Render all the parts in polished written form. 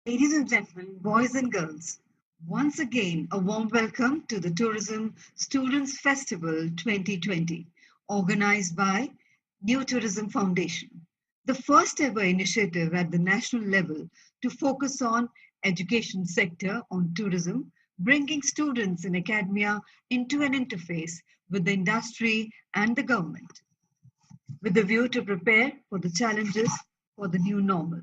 Ladies and gentlemen, boys and girls, once again a warm welcome to the Tourism Students Festival 2020, organized by New Tourism Foundation, the first ever initiative at the national level to focus on education sector on tourism, bringing students in academia into an interface with the industry and the government, with a view to prepare for the challenges for the new normal.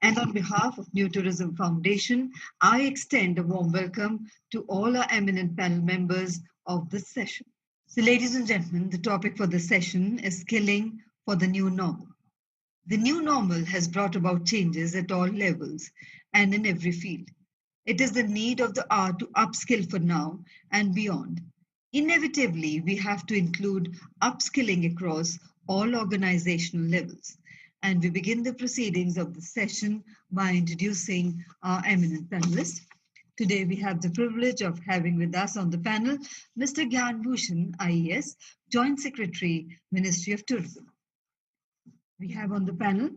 And on behalf of New Tourism Foundation, I extend a warm welcome to all our eminent panel members of this session. So, ladies and gentlemen, the topic for this session is skilling for the new normal. The new normal has brought about changes at all levels and in every field. It is the need of the hour to upskill for now and beyond. Inevitably, we have to include upskilling across all organizational levels. And we begin the proceedings of the session by introducing our eminent panelists. Today, we have the privilege of having with us on the panel Mr. Gyan Bhushan, IAS, Joint Secretary, Ministry of Tourism. We have on the panel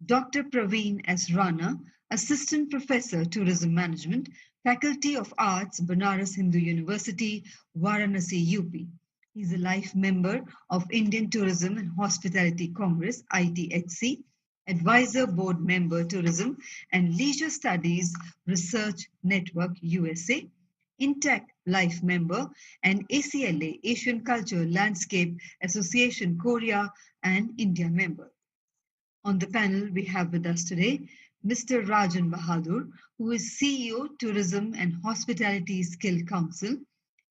Dr. Praveen S. Rana, Assistant Professor, Tourism Management, Faculty of Arts, Banaras Hindu University, Varanasi, UP. He's a life member of Indian Tourism and Hospitality Congress, ITHC, Advisor Board Member, Tourism and Leisure Studies Research Network, USA, Intact Life Member, and ACLA, Asian Culture Landscape Association, Korea and India member. On the panel, we have with us today Mr. Rajan Bahadur, who is CEO, Tourism and Hospitality Skill Council.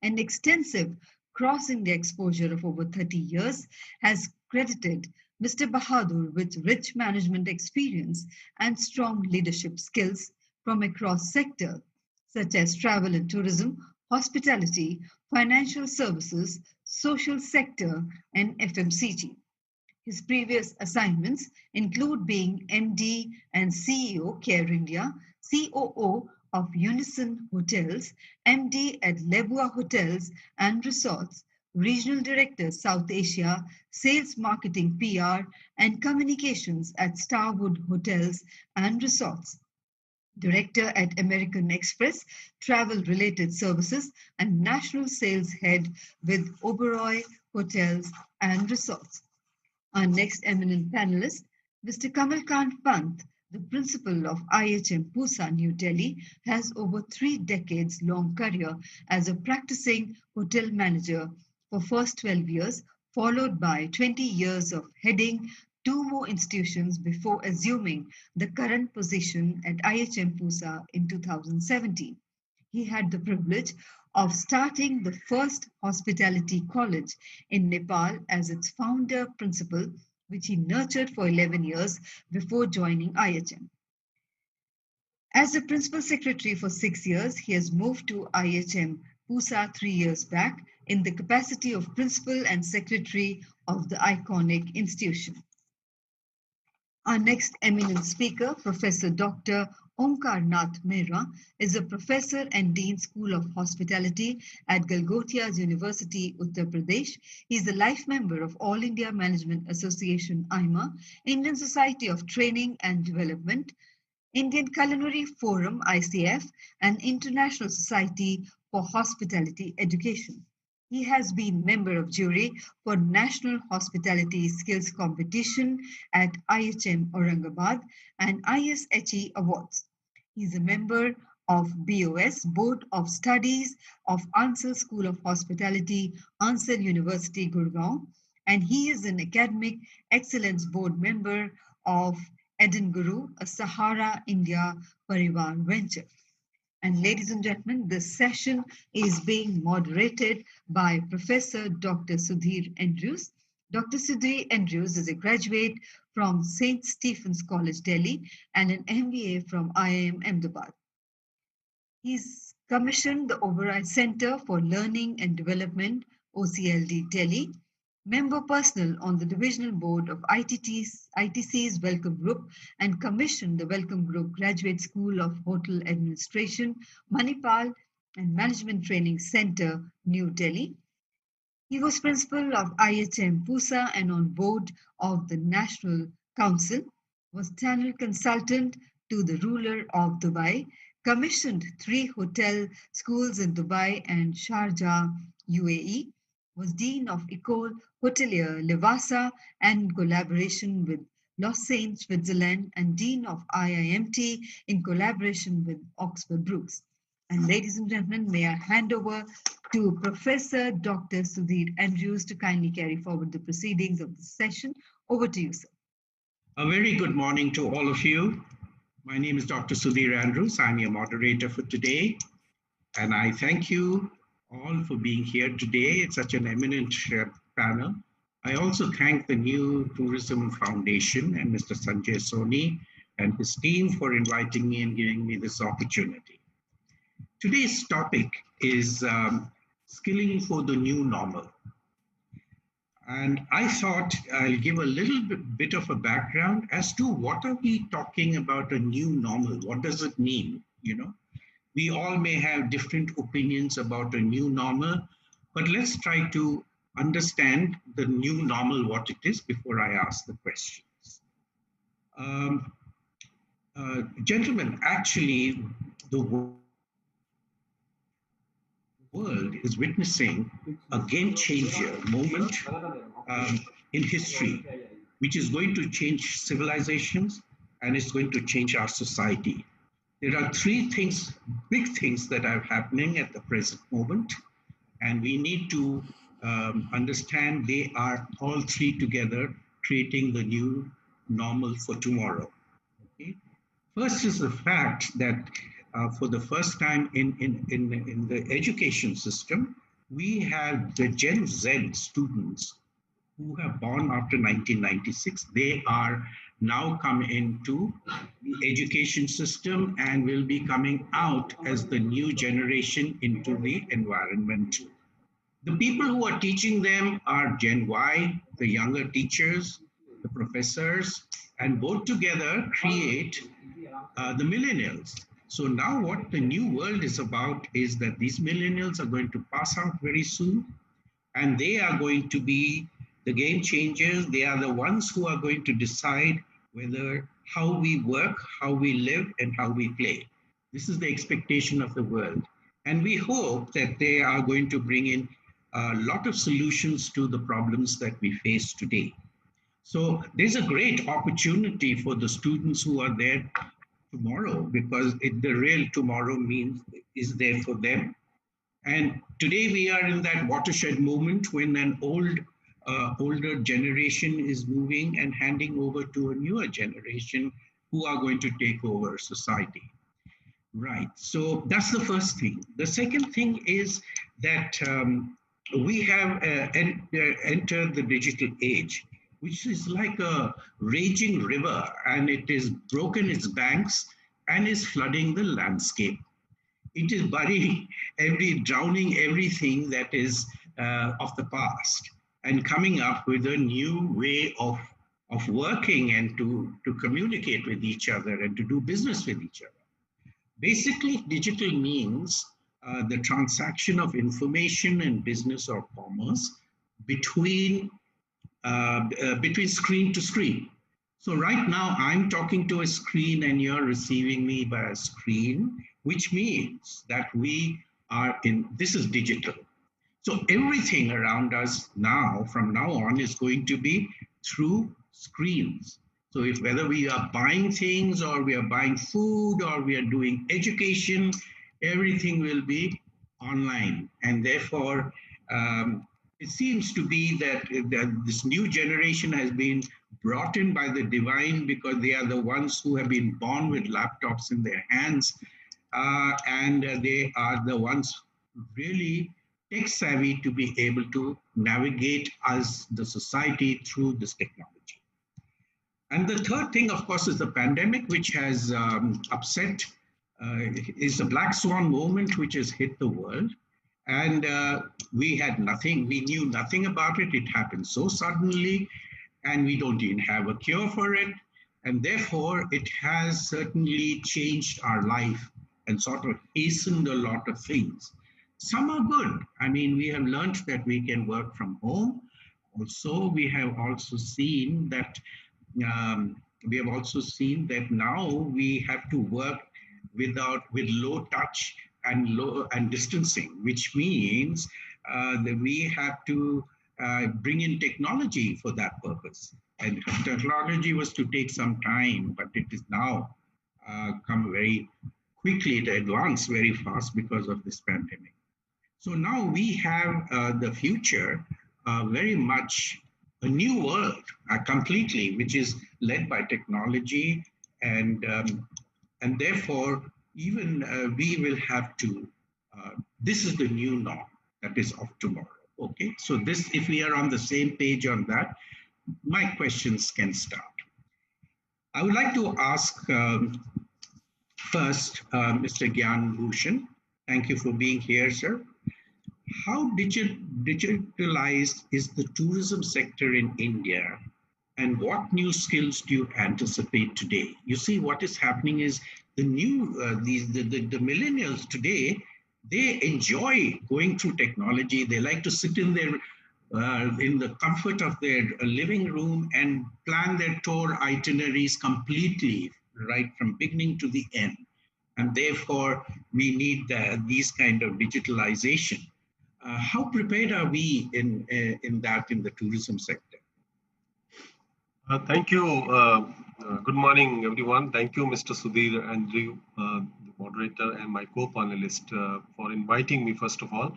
An extensive cross-India exposure of over 30 years has credited Mr. Bahadur with rich management experience and strong leadership skills from across sectors such as travel and tourism, hospitality, financial services, social sector, and FMCG. His previous assignments include being MD and CEO Care India, COO of Unison Hotels, MD at Lebua Hotels and Resorts, Regional Director South Asia, Sales Marketing PR and Communications at Starwood Hotels and Resorts. Director at American Express, Travel Related Services, and National Sales Head with Oberoi Hotels and Resorts. Our next eminent panelist, Mr. Kamalkant Pant, the principal of IHM Pusa, New Delhi, has over 3 decades long career as a practicing hotel manager for first 12 years, followed by 20 years of heading 2 more institutions before assuming the current position at IHM Pusa in 2017. He had the privilege of starting the first hospitality college in Nepal as its founder principal, which he nurtured for 11 years before joining IHM. As the principal secretary for 6 years, he has moved to IHM Pusa 3 years back in the capacity of principal and secretary of the iconic institution. Our next eminent speaker, Professor Dr. Omkar Nath Mehra, is a professor and dean School of Hospitality at Galgotias University, Uttar Pradesh. He is a life member of All India Management Association, IMA, Indian Society of Training and Development, Indian Culinary Forum, ICF, and International Society for Hospitality Education. He has been member of jury for National Hospitality Skills Competition at IHM Aurangabad and ISHE Awards. He is a member of BOS, Board of Studies of Ansel School of Hospitality, Ansel University, Gurgaon, and he is an Academic Excellence Board member of Edinburgh, a Sahara India Parivar venture. And ladies and gentlemen, this session is being moderated by Professor Dr. Sudhir Andrews. Dr. Sudhir Andrews is a graduate from St. Stephen's College, Delhi, and an MBA from IIM Ahmedabad. He's commissioned the Oberoi Center for Learning and Development, OCLD, Delhi, member personnel on the divisional board of ITC's Welcome Group, and commissioned the Welcome Group Graduate School of Hotel Administration, Manipal and Management Training Center, New Delhi. He was principal of IHM Pusa and on board of the National Council, was channel consultant to the ruler of Dubai, commissioned 3 hotel schools in Dubai and Sharjah, UAE, was Dean of École Hotelière Levassa and in collaboration with Lausanne, Switzerland, and Dean of IIMT in collaboration with Oxford Brookes. And ladies and gentlemen, may I hand over to Professor Dr. Sudhir Andrews to kindly carry forward the proceedings of this session. Over to you, sir. A very good morning to all of you. My name is Dr. Sudhir Andrews. I'm your moderator for today. And I thank you all for being here today. It's such an eminent panel. I also thank the New Tourism Foundation and Mr. Sanjay Soni and his team for inviting me and giving me this opportunity. Today's topic is skilling for the new normal. And I thought I'll give a little bit of a background as to what are we talking about a new normal? What does it mean? We all may have different opinions about a new normal, but let's try to understand the new normal, what it is, before I ask the questions. Gentlemen, actually, the world is witnessing a game changer moment in history, which is going to change civilizations and it's going to change our society. There are 3 things, big things that are happening at the present moment, and we need to understand they are all 3 together creating the new normal for tomorrow. Okay? First is the fact that for the first time in the education system, we have the Gen Z students who have born after 1996. They are now come into the education system and will be coming out as the new generation into the environment. The people who are teaching them are Gen Y, the younger teachers, the professors, and both together create the millennials. So now what the new world is about is that these millennials are going to pass out very soon, and they are going to be the game changers. They are the ones who are going to decide how we work, how we live, and how we play. This is the expectation of the world. And we hope that they are going to bring in a lot of solutions to the problems that we face today. So there's a great opportunity for the students who are there tomorrow, because the real tomorrow is there for them. And today we are in that watershed moment when an older generation is moving and handing over to a newer generation who are going to take over society. Right, so that's the first thing. The second thing is that we have entered the digital age, which is like a raging river, and it is broken its banks and is flooding the landscape. It is drowning everything that is of the past and coming up with a new way of working and to communicate with each other and to do business with each other. Basically, digital means the transaction of information and business or commerce between screen to screen. So right now I'm talking to a screen and you're receiving me by a screen, which means that this is digital. So everything around us now, from now on, is going to be through screens. So whether we are buying things or we are buying food or we are doing education, everything will be online. And therefore, it seems to be that this new generation has been brought in by the divine, because they are the ones who have been born with laptops in their hands, and they are the ones really tech savvy to be able to navigate as the society through this technology. And the third thing, of course, is the pandemic, which has upset, is a black swan moment which has hit the world. And we knew nothing about it. It happened so suddenly, and we don't even have a cure for it. And therefore, it has certainly changed our life and sort of hastened a lot of things. Some are good. I mean, we have learned that we can work from home. Also, we have also seen that We have also seen that now we have to work with low touch and low and distancing, which means that we have to bring in technology for that purpose. And technology was to take some time, but it is now come very quickly to advance very fast because of this pandemic. So now we have the future very much a new world completely, which is led by technology, and therefore even we will have to. This is the new norm that is of tomorrow. Okay, so this, if we are on the same page on that, my questions can start. I would like to ask first, Mr. Gyan Bhushan. Thank you for being here, sir. How digitalized is the tourism sector in India, and what new skills do you anticipate today? You see, what is happening is the millennials today, they enjoy going through technology. They like to sit in the comfort of their living room and plan their tour itineraries completely, right from beginning to the end. And therefore, we need these kind of digitalization. How prepared are we in the tourism sector? Thank you. Good morning, everyone. Thank you, Mr. Sudhir Andrew, the moderator, and my co-panelist for inviting me, first of all.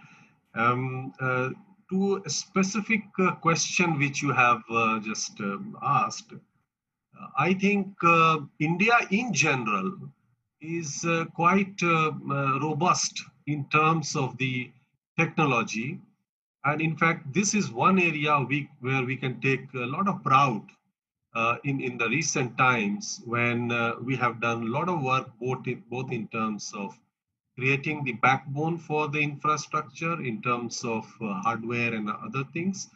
To a specific question which you have just asked, I think India in general is quite robust in terms of the technology. And in fact, this is one area where we can take a lot of pride in the recent times, when we have done a lot of work both in terms of creating the backbone for the infrastructure in terms of hardware and other things,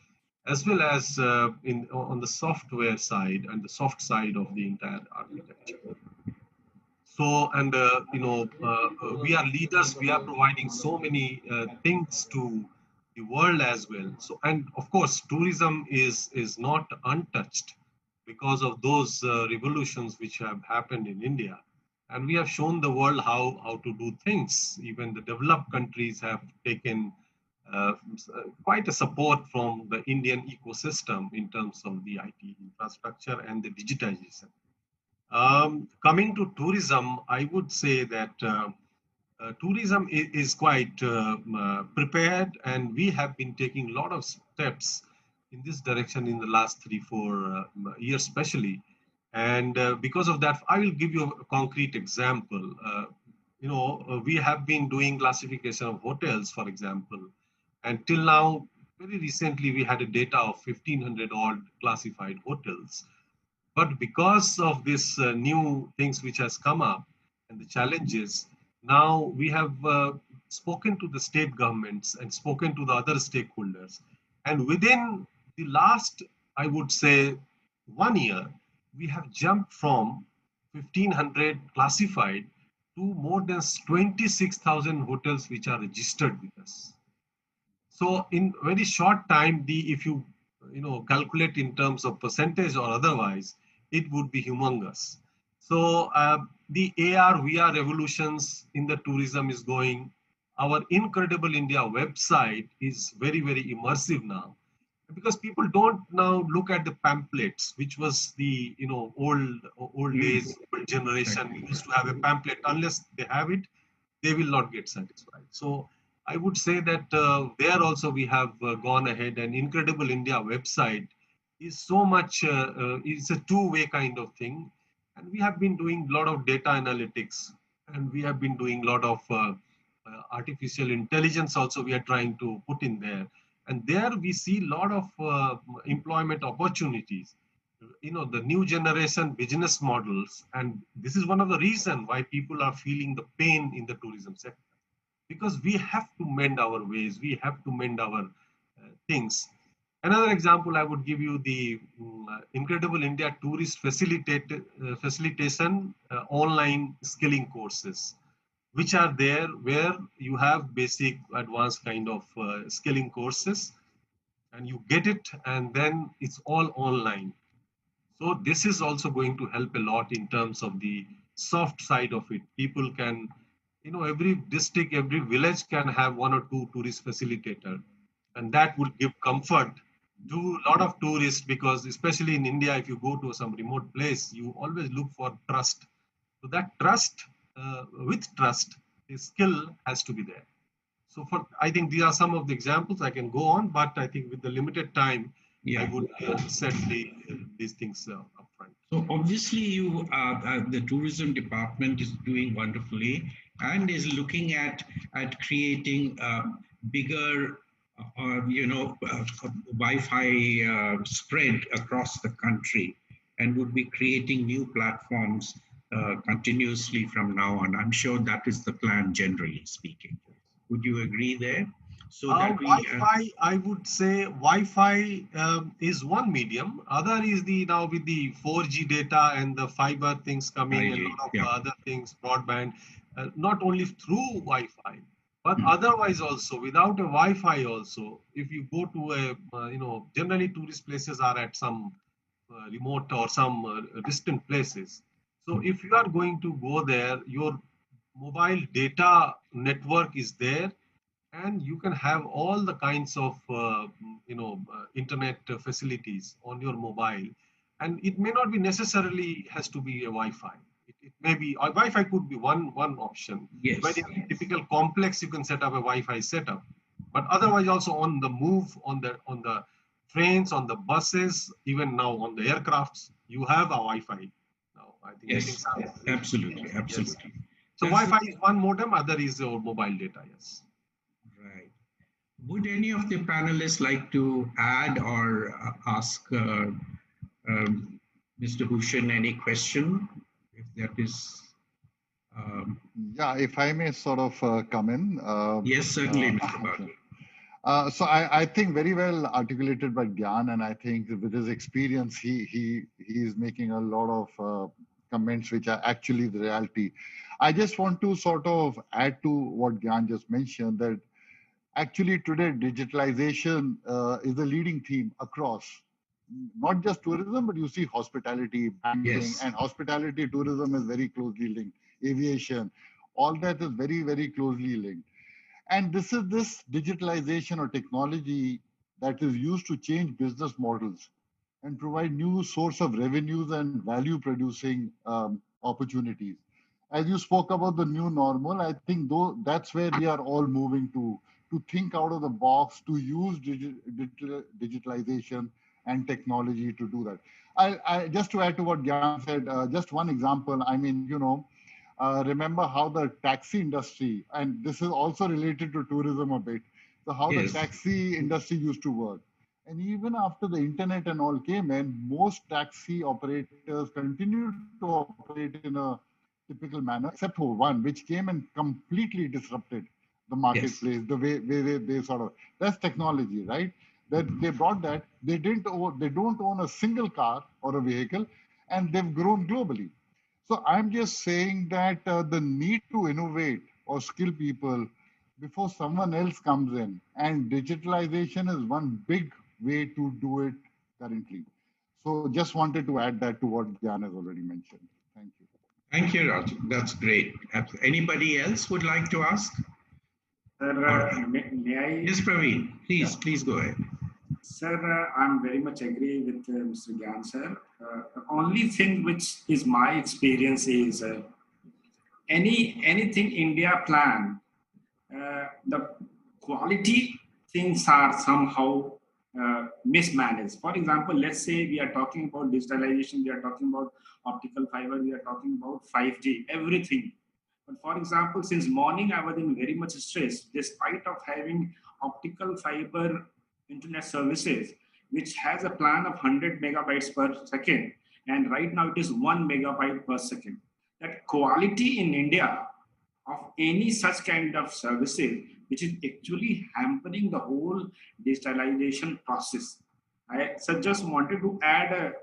as well as on the software side and the soft side of the entire architecture. So, and we are leaders. We are providing so many things to the world as well. So, and of course, tourism is not untouched because of those revolutions which have happened in India. And we have shown the world how to do things. Even the developed countries have taken quite a support from the Indian ecosystem in terms of the IT infrastructure and the digitization. Coming to tourism, I would say that tourism is quite prepared, and we have been taking a lot of steps in this direction in the last 3-4 years, especially. And because of that, I will give you a concrete example. We have been doing classification of hotels, for example, and till now, very recently, we had a data of 1,500 odd classified hotels. But because of this new things which has come up and the challenges, now we have spoken to the state governments and spoken to the other stakeholders. And within the last, I would say, 1 year, we have jumped from 1,500 classified to more than 26,000 hotels which are registered with us. So in very short time, if you calculate in terms of percentage or otherwise, it would be humongous. So the AR, VR revolutions in the tourism is going. Our Incredible India website is very, very immersive now, because people don't now look at the pamphlets, which was the old days, old generation used to have a pamphlet. Unless they have it, they will not get satisfied. So I would say that there also we have gone ahead, and Incredible India website is so much, it's a two-way kind of thing. And we have been doing a lot of data analytics, and we have been doing a lot of artificial intelligence also we are trying to put in there. And there we see a lot of employment opportunities, the new generation business models. And this is one of the reasons why people are feeling the pain in the tourism sector, because we have to mend our ways, we have to mend our things. Another example I would give you, the Incredible India Tourist Facilitation online skilling courses, which are there where you have basic, advanced kind of skilling courses, and you get it, and then it's all online. So this is also going to help a lot in terms of the soft side of it. People can, every district, every village can have one or two tourist facilitator, and that would give comfort to a lot of tourists, because especially in India, if you go to some remote place, you always look for trust. So that trust, with trust, the skill has to be there. So I think these are some of the examples I can go on, but I think with the limited time, I Yeah. would set these things upfront. So obviously, the tourism department is doing wonderfully and is looking at creating bigger, Wi-Fi spread across the country, and would be creating new platforms continuously from now on. I'm sure that is the plan, generally speaking. Would you agree there? So that we Wi-Fi, I would say Wi-Fi is one medium. Other is the now with the 4G data and the fiber things coming and a lot of yeah. other things, broadband, not only through Wi-Fi, but Hmm. otherwise also without a Wi-Fi also. If you go to generally tourist places are at some remote or some distant places. So if you are going to go there, your mobile data network is there, and you can have all the kinds of internet facilities on your mobile, and it may not be necessarily has to be a Wi-Fi. It may be Wi-Fi could be one option. Yes. But in a typical complex, you can set up a Wi-Fi setup. But otherwise, also on the move, on the trains, on the buses, even now on the aircrafts, you have a Wi-Fi. Now, I think Yes, absolutely, absolutely. Yes. So Wi-Fi is one modem, other is your mobile data. Yes. Right. Would any of the panelists like to add or ask Mr. Bhushan any question? If that is. Yeah, if I may sort of come in. Yes, certainly, Mr. Bhagwan. So I think very well articulated by Gyan, and I think with his experience, he is making a lot of comments which are actually the reality. I just want to sort of add to what Gyan just mentioned, that actually today digitalization is the leading theme across not just tourism, but you see hospitality, banking, Yes. and hospitality tourism is very closely linked. Aviation, all that is very, very closely linked. And this is this digitalization or technology that is used to change business models and provide new source of revenues and value producing opportunities. As you spoke about the new normal, I think though that's where we are all moving to think out of the box, to use digitalization and technology to do that. Just to add to what Gyan said, just one example. I mean, remember how the taxi industry, and this is also related to tourism a bit, so how Yes. the taxi industry used to work. And even after the internet and all came in, most taxi operators continued to operate in a typical manner, except for one, which came and completely disrupted the marketplace, Yes. the way they sort of, that's technology, right? That they brought that, they don't own a single car or a vehicle, and they've grown globally. So I'm just saying that the need to innovate or skill people before someone else comes in, and digitalization is one big way to do it currently. So just wanted to add that to what Gyan has already mentioned. Thank you. Thank you, Raj. That's great. Anybody else would like to ask? Sir, may I? Yes, Praveen. Please go ahead. Sir, I'm very much agree with Mr. Gyan, sir. The only thing which is my experience is anything India plan, the quality things are somehow mismanaged. For example, let's say we are talking about digitalization, we are talking about optical fiber, we are talking about 5G, everything. But for example, since morning I was in very much stress, despite of having optical fiber internet services, which has a plan of 100 megabytes per second, and right now it is 1 megabyte per second. That quality in India of any such kind of services, which is actually hampering the whole digitalization process. I just wanted to add a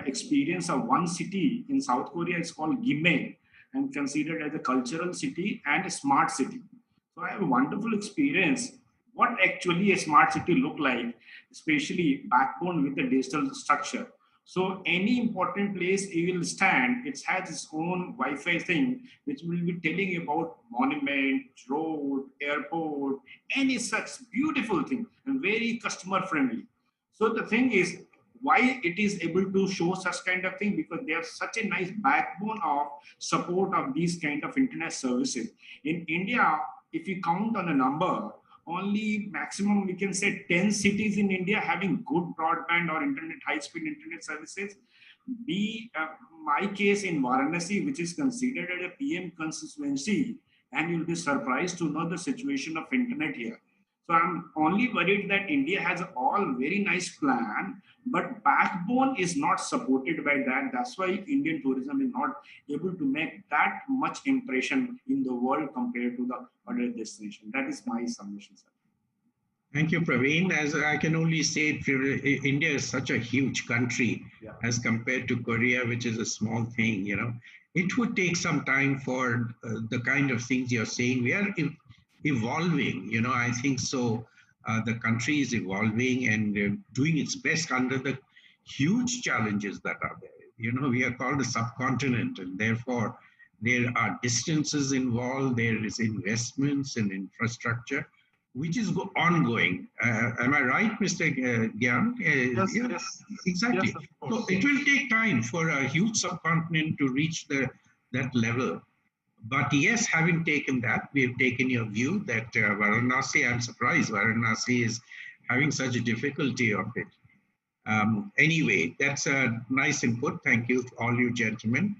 experience of one city in South Korea. It's called Gimhae, and considered as a cultural city and a smart city. So I have a wonderful experience. What actually a smart city look like, especially backbone with the digital structure. So any important place you will stand, it has its own Wi-Fi thing, which will be telling you about monument, road, airport, any such beautiful thing, and very customer friendly. So the thing is, why it is able to show such kind of thing, because they have such a nice backbone of support of these kind of internet services. In India, if you count on a number, only maximum we can say 10 cities in India having good broadband or internet, high speed internet services. Be my case in Varanasi, which is considered a PM constituency, and you'll be surprised to know the situation of internet here. So I'm only worried that India has all very nice plan, but backbone is not supported by that. That's why Indian tourism is not able to make that much impression in the world compared to the other destination. That is my submission, sir. Thank you, Praveen. As I can only say, India is such a huge country as compared to Korea, which is a small thing. It would take some time for the kind of things you're saying. We are evolving. I think so. The country is evolving and doing its best under the huge challenges that are there. We are called a subcontinent, and therefore there are distances involved. There is investments in infrastructure which is ongoing. Am I right, Mr. Gyan? Yes, Yeah, yes, exactly. yes, of So course. it will take time for a huge subcontinent to reach that level. But yes, having taken that, we have taken your view that Varanasi, I'm surprised Varanasi is having such a difficulty of it. Anyway, that's a nice input. Thank you, all you gentlemen.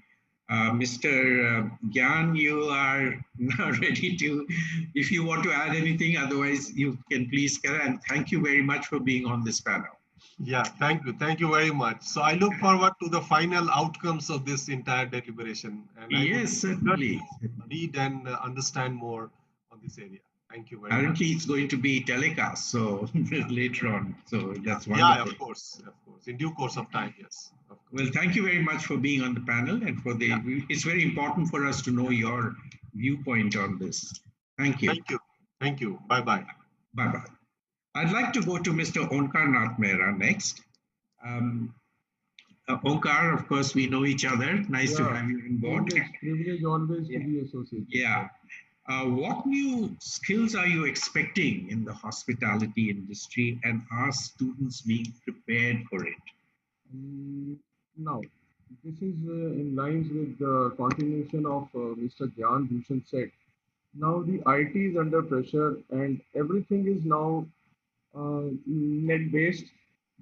Mr. Gyan, you are now ready to, if you want to add anything, otherwise you can please carry. And thank you very much for being on this panel. Yeah, thank you. Thank you very much. So I look forward to the final outcomes of this entire deliberation. And I Yes, certainly. read and understand more on this area. Thank you very much. Apparently it's going to be telecast, so later on. So that's wonderful. Yeah, of course. In due course of time, yes. Of well, thank you very much for being on the panel and for the, it's very important for us to know your viewpoint on this. Thank you. Thank you. Thank you. Bye-bye. Bye-bye. I'd like to go to Mr. Onkar Nath Mehra next. Onkar, of course, we know each other. Nice to have you on board. Privilege always to be associated. Yeah. What new skills are you expecting in the hospitality industry, and are students being prepared for it? Now, this is in lines with the continuation of Mr. Gyan Bhushan said. Now the IT is under pressure and everything is now net-based.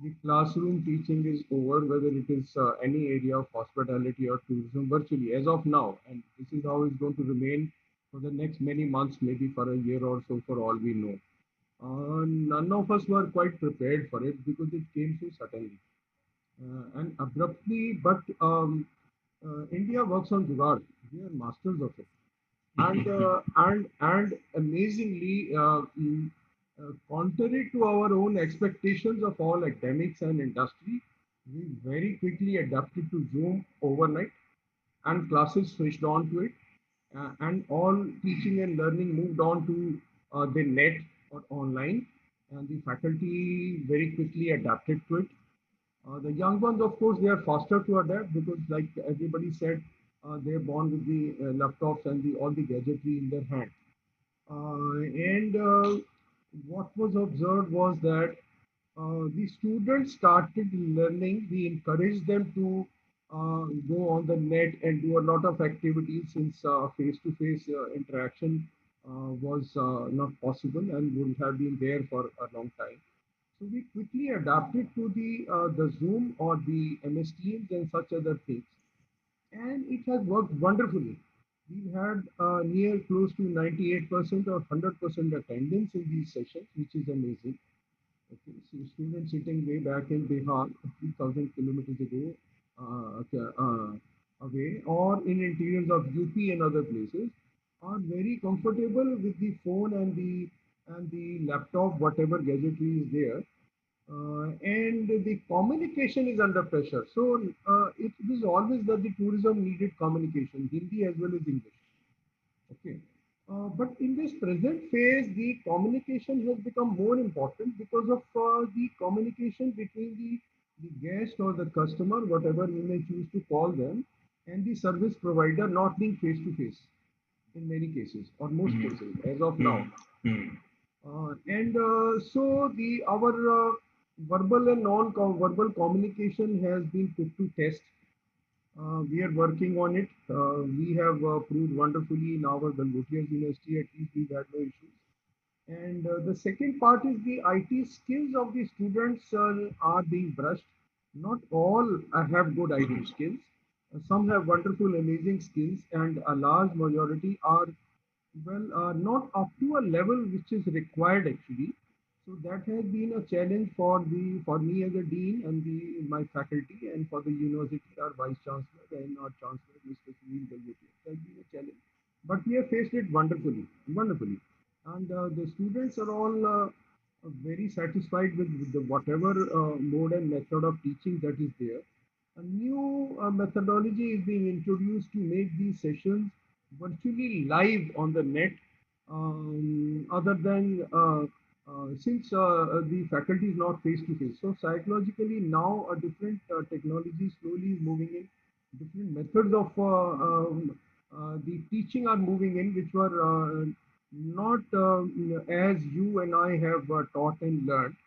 The classroom teaching is over, whether it is any area of hospitality or tourism, virtually as of now. And this is how it's going to remain for the next many months, maybe for a year or so, for all we know. None of us were quite prepared for it because it came so suddenly and abruptly. But India works on jugaad. We are masters of it, and amazingly, contrary to our own expectations of all academics and industry, we very quickly adapted to Zoom overnight, and classes switched on to it, and all teaching and learning moved on to the net or online, and the faculty very quickly adapted to it. The young ones, of course, they are faster to adapt because, like everybody said, they're born with the laptops and all the gadgetry in their hand. And what was observed was that the students started learning. We encouraged them to go on the net and do a lot of activities since face-to-face interaction was not possible and would have been there for a long time. So we quickly adapted to the Zoom or the MS Teams and such other things, and it has worked wonderfully. We've had near close to 98% or 100% attendance in these sessions, which is amazing. Okay, so students sitting way back in Bihar, 3,000 kilometers away, or in interiors of UP and other places, are very comfortable with the phone and the laptop, whatever gadgetry is there. And the communication is under pressure. So it is always that the tourism needed communication, Hindi as well as English. Okay. But in this present phase, the communication has become more important because of the communication between the guest or the customer, whatever we may choose to call them, and the service provider not being face to face in many cases or most cases as of now. And so the our verbal and non-verbal communication has been put to test. We are working on it. We have proved wonderfully in our Galgotias University, at least we've had no issues. And the second part is the IT skills of the students are being brushed. Not all have good IT skills. Some have wonderful, amazing skills, and a large majority are not up to a level which is required actually. So that has been a challenge for me as a dean and my faculty, and for the university, our vice chancellor and our chancellor, Mr. Sunil Galgotia. It has been a challenge, but we have faced it wonderfully, and the students are all very satisfied with the whatever mode and method of teaching that is there. A new methodology is being introduced to make these sessions virtually live on the net, other than since the faculty is not face to face. So psychologically now a different technology slowly is moving in, different methods of the teaching are moving in, which were not as you and I have taught and learned,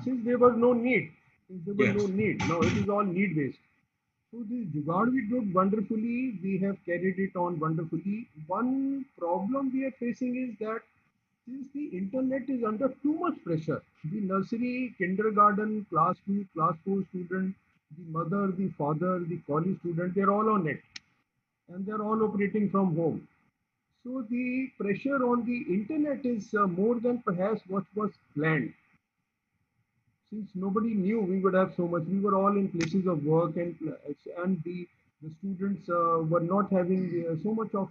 since there was no need. Now it is all need based. So this Jugaad we did wonderfully. We have carried it on wonderfully. One problem we are facing is that since the internet is under too much pressure, the nursery, kindergarten, class 2, class 4 student, the mother, the father, the college student, they're all on it, and they're all operating from home. So the pressure on the internet is more than perhaps what was planned. Since nobody knew we would have so much, we were all in places of work, and the students were not having so much of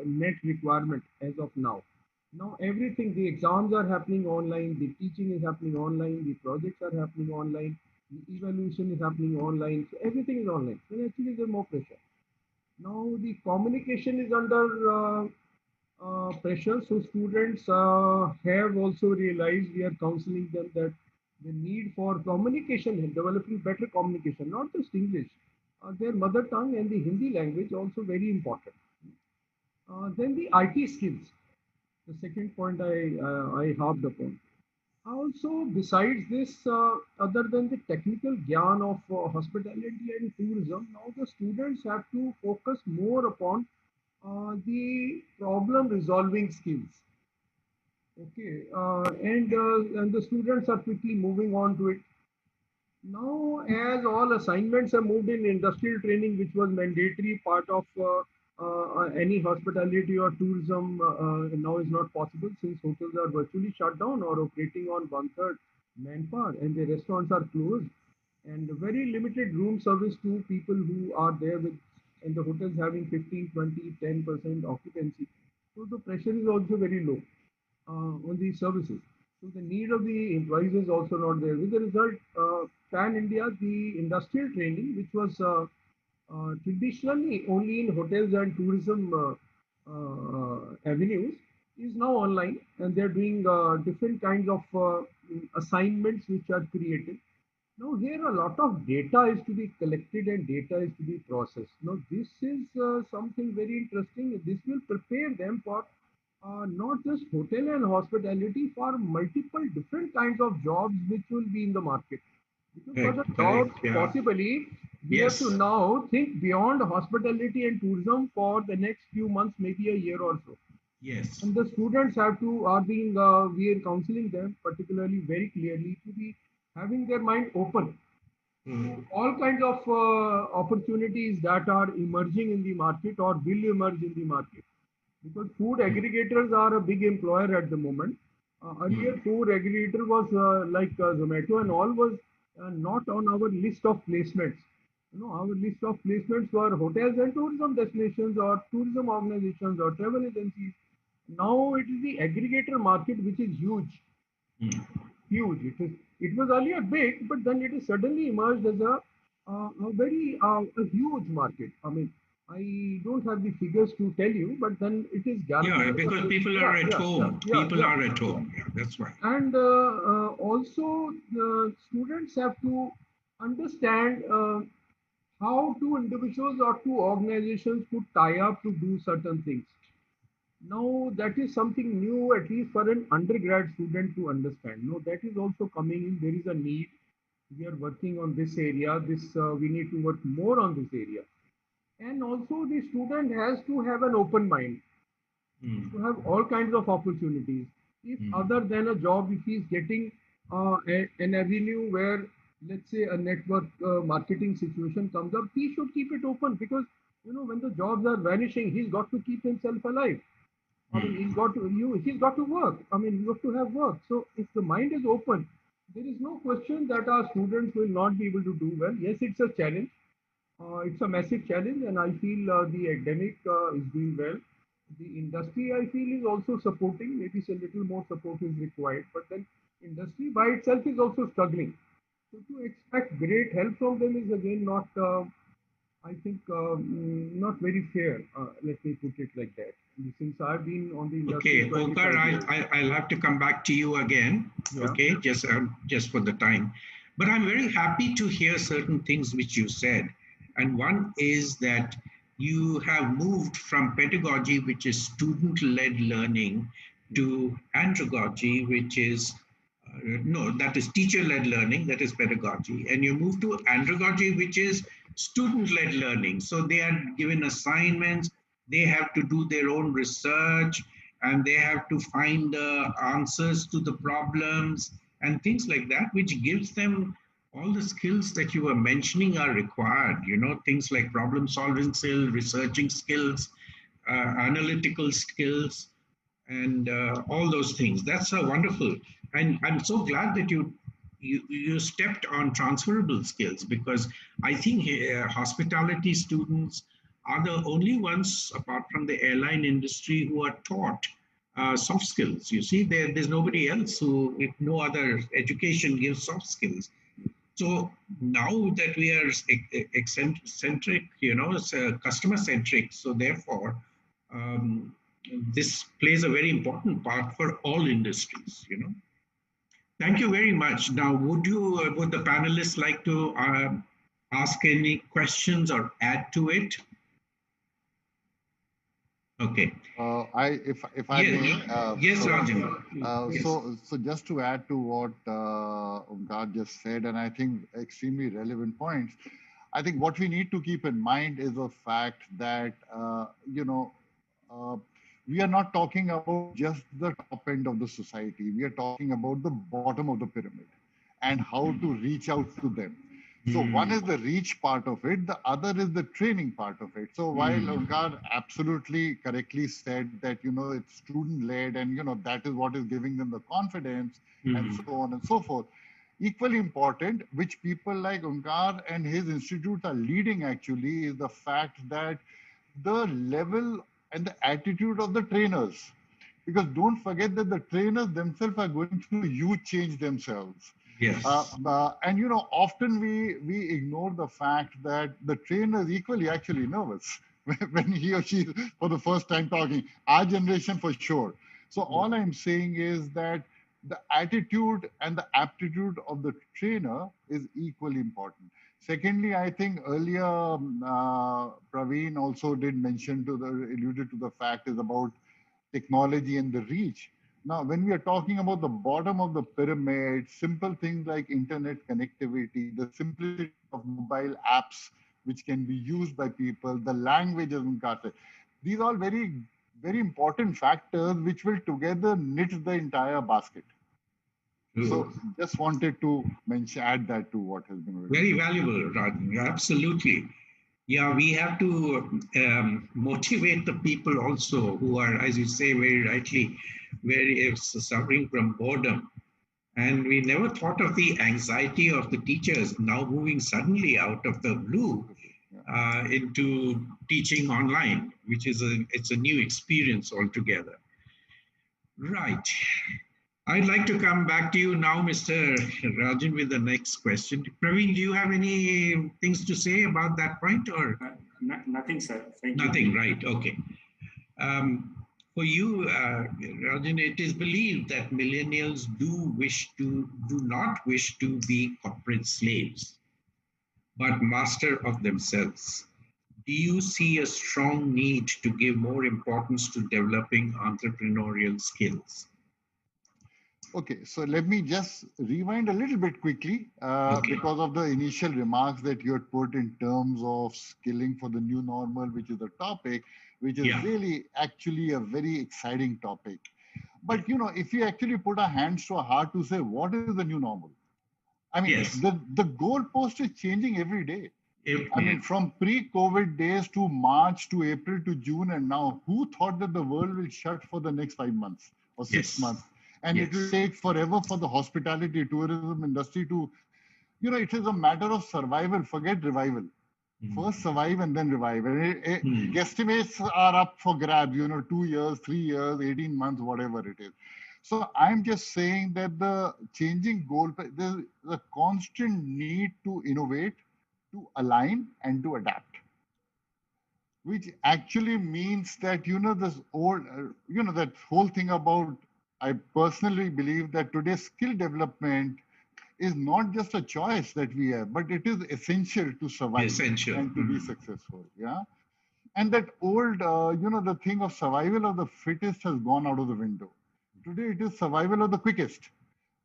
net requirement as of now. Now everything, the exams are happening online, the teaching is happening online, the projects are happening online, the evaluation is happening online, so everything is online. So actually there's more pressure. Now the communication is under pressure. So students have also realized, we are counseling them, that the need for communication and developing better communication, not just English, their mother tongue and the Hindi language also very important. Then the IT skills, the second point I harped upon. Also, besides this, other than the technical gyan of hospitality and tourism, now the students have to focus more upon the problem resolving skills. Okay, and the students are quickly moving on to it. Now, as all assignments are moved in industrial training, which was mandatory part of any hospitality or tourism, now is not possible, since hotels are virtually shut down or operating on one-third manpower, and the restaurants are closed, and very limited room service to people who are there with, and the hotels having 15, 20, 10% occupancy. So the pressure is also very low on these services. So the need of the employees is also not there. With the result, pan India, the industrial training, which was traditionally only in hotels and tourism avenues, is now online, and they're doing different kinds of assignments which are created. Now here a lot of data is to be collected and data is to be processed. Now this is something very interesting. This will prepare them for not just hotel and hospitality, for multiple different kinds of jobs which will be in the market. Because for the jobs, possibly, we have to now think beyond hospitality and tourism for the next few months, maybe a year or so. Yes. And the students have to, we are counseling them particularly very clearly to be having their mind open to all kinds of opportunities that are emerging in the market or will emerge in the market. Because food aggregators are a big employer at the moment. Earlier, food aggregator was like Zomato and all was not on our list of placements. You know, our list of placements were hotels and tourism destinations or tourism organizations or travel agencies. Now it is the aggregator market, which is huge. Huge. It was earlier big, but then it has suddenly emerged as a very a huge market. I mean, I don't have the figures to tell you, but then it is yeah, because people are at home. People are at home. Yeah, that's right. And also, the students have to understand how two individuals or two organizations could tie up to do certain things. Now, that is something new, at least for an undergrad student to understand. Now, that is also coming in. There is a need. We are working on this area. We need to work more on this area. And also, the student has to have an open mind to have all kinds of opportunities. If other than a job, if he's getting an avenue where, let's say, a network marketing situation comes up, he should keep it open because when the jobs are vanishing, he's got to keep himself alive. I mean, he's got to work. I mean, you have to have work. So if the mind is open, there is no question that our students will not be able to do well. Yes, it's a challenge. It's a massive challenge, and I feel the academic is doing well. The industry, I feel, is also supporting. Maybe a little more support is required, but then industry by itself is also struggling. So to expect great help from them is again not, I think, not very fair. Let me put it like that. Since I've been on the industry. Okay, Onkar, I'll have to come back to you again. Yeah. Okay, just for the time. But I'm very happy to hear certain things which you said. And one is that you have moved from pedagogy, which is student-led learning, to andragogy, which is, that is teacher-led learning, that is pedagogy. And you move to andragogy, which is student-led learning. So they are given assignments, they have to do their own research, and they have to find the answers to the problems and things like that, which gives them all the skills that you were mentioning are required, things like problem solving skills, researching skills, analytical skills, and all those things. That's wonderful. And I'm so glad that you stepped on transferable skills, because I think hospitality students are the only ones, apart from the airline industry, who are taught soft skills. You see, there's nobody else if no other education gives soft skills. So now that we are eccentric, customer centric, so therefore this plays a very important part for all industries. Thank you very much. Now, would the panelists like to ask any questions or add to it? Okay. If I may. Yes, Rajan. So just to add to what Onkar just said, and I think extremely relevant points, I think what we need to keep in mind is the fact that, we are not talking about just the top end of the society. We are talking about the bottom of the pyramid and how to reach out to them. So one is the reach part of it, the other is the training part of it. So while Onkar absolutely correctly said that, it's student-led and, that is what is giving them the confidence and so on and so forth. Equally important, which people like Onkar and his institute are leading actually, is the fact that the level and the attitude of the trainers. Because don't forget that the trainers themselves are going through a huge change themselves. Yes. And often we ignore the fact that the trainer is equally actually nervous when he or she is for the first time talking. Our generation for sure. So all I'm saying is that the attitude and the aptitude of the trainer is equally important. Secondly, I think earlier Praveen also did alluded to the fact is about technology and the reach. Now, when we are talking about the bottom of the pyramid, simple things like internet connectivity, the simplicity of mobile apps, which can be used by people, the languages, these are very, very important factors which will together knit the entire basket. So just wanted to add that to what has been very valuable, Rajan. Absolutely. Yeah, we have to motivate the people also who are, as you say very rightly, very suffering from boredom. And we never thought of the anxiety of the teachers now moving suddenly out of the blue into teaching online, which is it's a new experience altogether. Right. I'd like to come back to you now, Mr. Rajan, with the next question. Praveen, do you have any things to say about that point, or nothing, sir? Thank you. Nothing, right? Okay. For you, Rajan, it is believed that millennials do not wish to be corporate slaves. but master of themselves. Do you see a strong need to give more importance to developing entrepreneurial skills? Okay, so let me just rewind a little bit quickly Okay. because of the initial remarks that you had put in terms of skilling for the new normal, which is a topic which is Yeah. really actually a very exciting topic. Yeah. But if you actually put our hands to our heart to say what is the new normal, I mean, Yes. the goalpost is changing every day. I Yeah. mean, from pre-COVID days to March to April to June, and now, who thought that the world will shut for the next 5 months or six Yes. months, and it will Yes. take forever for the hospitality tourism industry to, it is a matter of survival. Forget revival. Mm. First survive and then revive. And Mm. guesstimates are up for grabs. 2 years, 3 years, 18 months, whatever it is. So I'm just saying that the changing goal, there's a constant need to innovate, to align, and to adapt, which actually means that this old that whole thing about, I personally believe that today's skill development is not just a choice that we have, but it is essential to survive Essential. and to be successful. Yeah. And that old the thing of survival of the fittest has gone out of the window. Today it is survival of the quickest.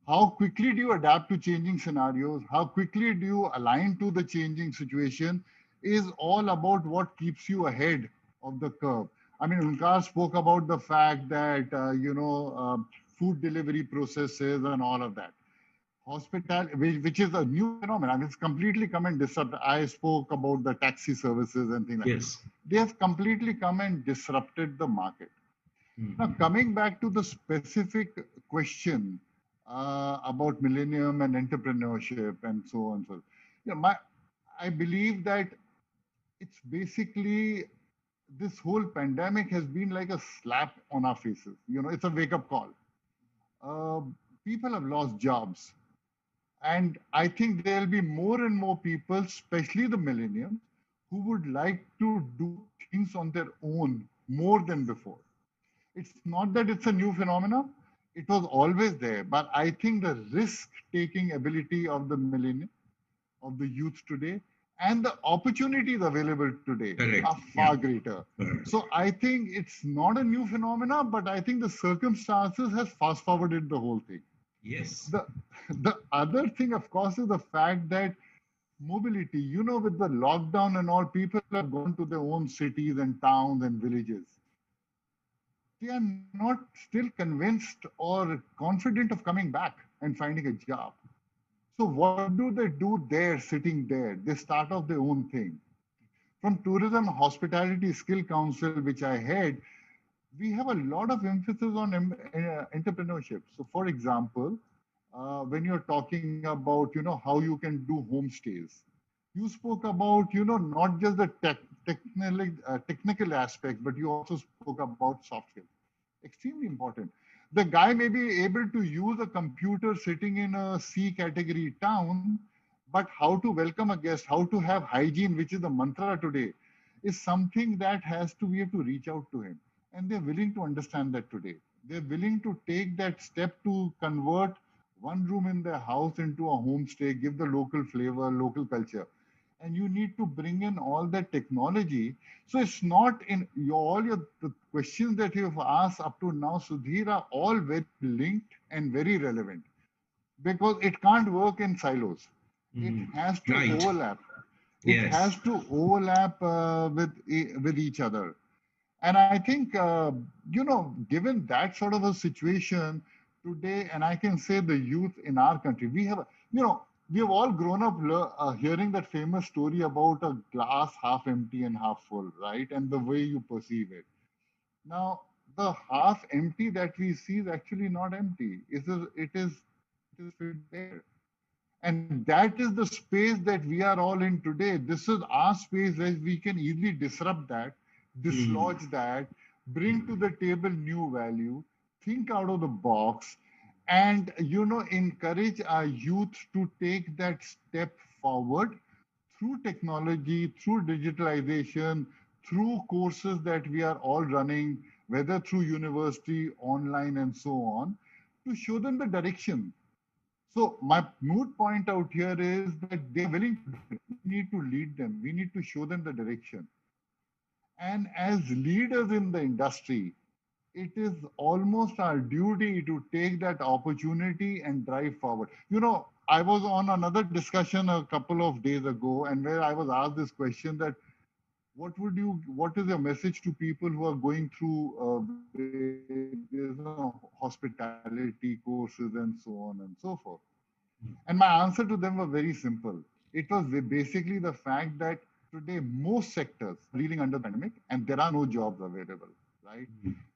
How quickly do you adapt to changing scenarios? How quickly do you align to the changing situation is all about what keeps you ahead of the curve. I mean, Unkar spoke about the fact that, food delivery processes and all of that. Hospital, which is a new phenomenon. I mean, it's completely come and disrupt. I spoke about the taxi services and things like that. Yes. They have completely come and disrupted the market. Now, coming back to the specific question about millennium and entrepreneurship and so on, so I believe that it's basically this whole pandemic has been like a slap on our faces. It's a wake-up call. Uh, People have lost jobs, and I think there'll be more and more people, especially the millennials, who would like to do things on their own more than before. It's not that it's a new phenomenon. It was always there. But I think the risk-taking ability of the millennium, of the youth today, and the opportunities available today Correct. are far Yeah. greater. Correct. So I think it's not a new phenomenon, but I think the circumstances has fast-forwarded the whole thing. Yes. The other thing, of course, is the fact that mobility, with the lockdown and all, people have gone to their own cities and towns and villages. They are not still convinced or confident of coming back and finding a job. So what do they do there, sitting there? They start off their own thing. From Tourism Hospitality Skill Council, which I head, we have a lot of emphasis on entrepreneurship. So for example, when you're talking about, how you can do homestays, you spoke about, not just the technical aspects, but you also spoke about soft skills. Extremely important. The guy may be able to use a computer sitting in a C category town, but how to welcome a guest, how to have hygiene, which is the mantra today, is something that we have to reach out to him. And they're willing to understand that today. They're willing to take that step to convert one room in their house into a homestay, give the local flavor, local culture. And you need to bring in all that technology. So it's not in the questions that you've asked up to now, Sudhir, are all very linked and very relevant because it can't work in silos. It has to Right. overlap. It Yes. has to overlap with each other. And I think, given that sort of a situation today, and I can say the youth in our country, we have all grown up hearing that famous story about a glass half empty and half full, right? And the way you perceive it. Now, the half empty that we see is actually not empty. It is filled there. And that is the space that we are all in today. This is our space where we can easily disrupt that, dislodge that, bring to the table new value, think out of the box, and encourage our youth to take that step forward through technology, through digitalization, through courses that we are all running, whether through university, online, and so on, to show them the direction. So my moot point out here is that they're willing to do it. We need to lead them. We need to show them the direction. And as leaders in the industry, it is almost our duty to take that opportunity and drive forward. You know, I was on another discussion a couple of days ago, and where I was asked this question that what is your message to people who are going through hospitality courses and so on and so forth? And my answer to them was very simple. It was basically the fact that today most sectors are reeling under the pandemic and there are no jobs available, right?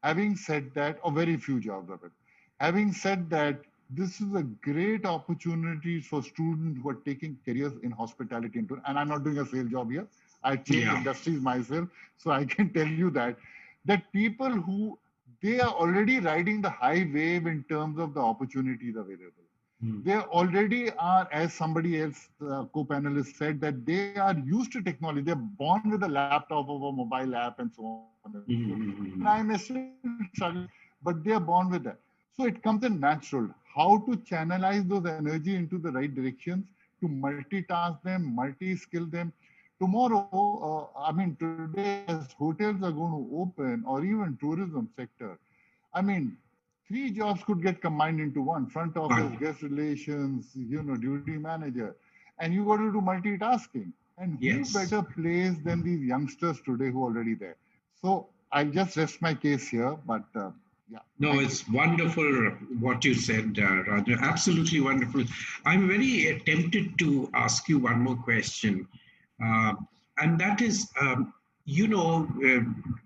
Having said that, or very few jobs available. Having said that, this is a great opportunity for students who are taking careers in hospitality. And I'm not doing a sales job here. I change industries myself, so I can tell you that people who they are already riding the high wave in terms of the opportunities available. They already are, as somebody else, co-panelist said, that they are used to technology. They're born with a laptop or a mobile app and so on. And I'm still struggling, but they are born with that. So it comes in natural. How to channelize those energy into the right directions, to multitask them, multi-skill them. Tomorrow, I mean, today, as hotels are going to open, or even tourism sector, I mean, three jobs could get combined into one: front office, guest relations, duty manager, and you got to do multitasking. And who better placed than these youngsters today who are already there? So I'll just rest my case here, but yeah. No, it's wonderful what you said, Raju. Absolutely wonderful. I'm very tempted to ask you one more question. And that is,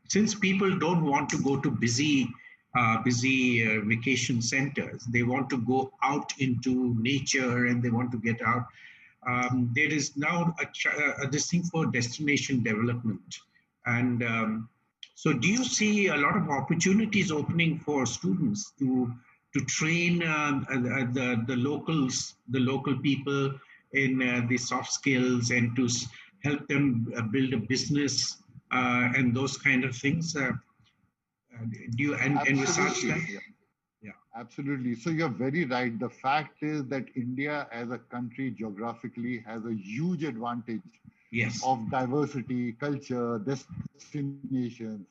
since people don't want to go to busy vacation centers, they want to go out into nature and they want to get out. There is now this thing for destination development. And so do you see a lot of opportunities opening for students to train the local people in the soft skills and to help them build a business and those kind of things? Do you envisage that? Yeah, absolutely. So you're very right. The fact is that India as a country geographically has a huge advantage of diversity, culture, destinations.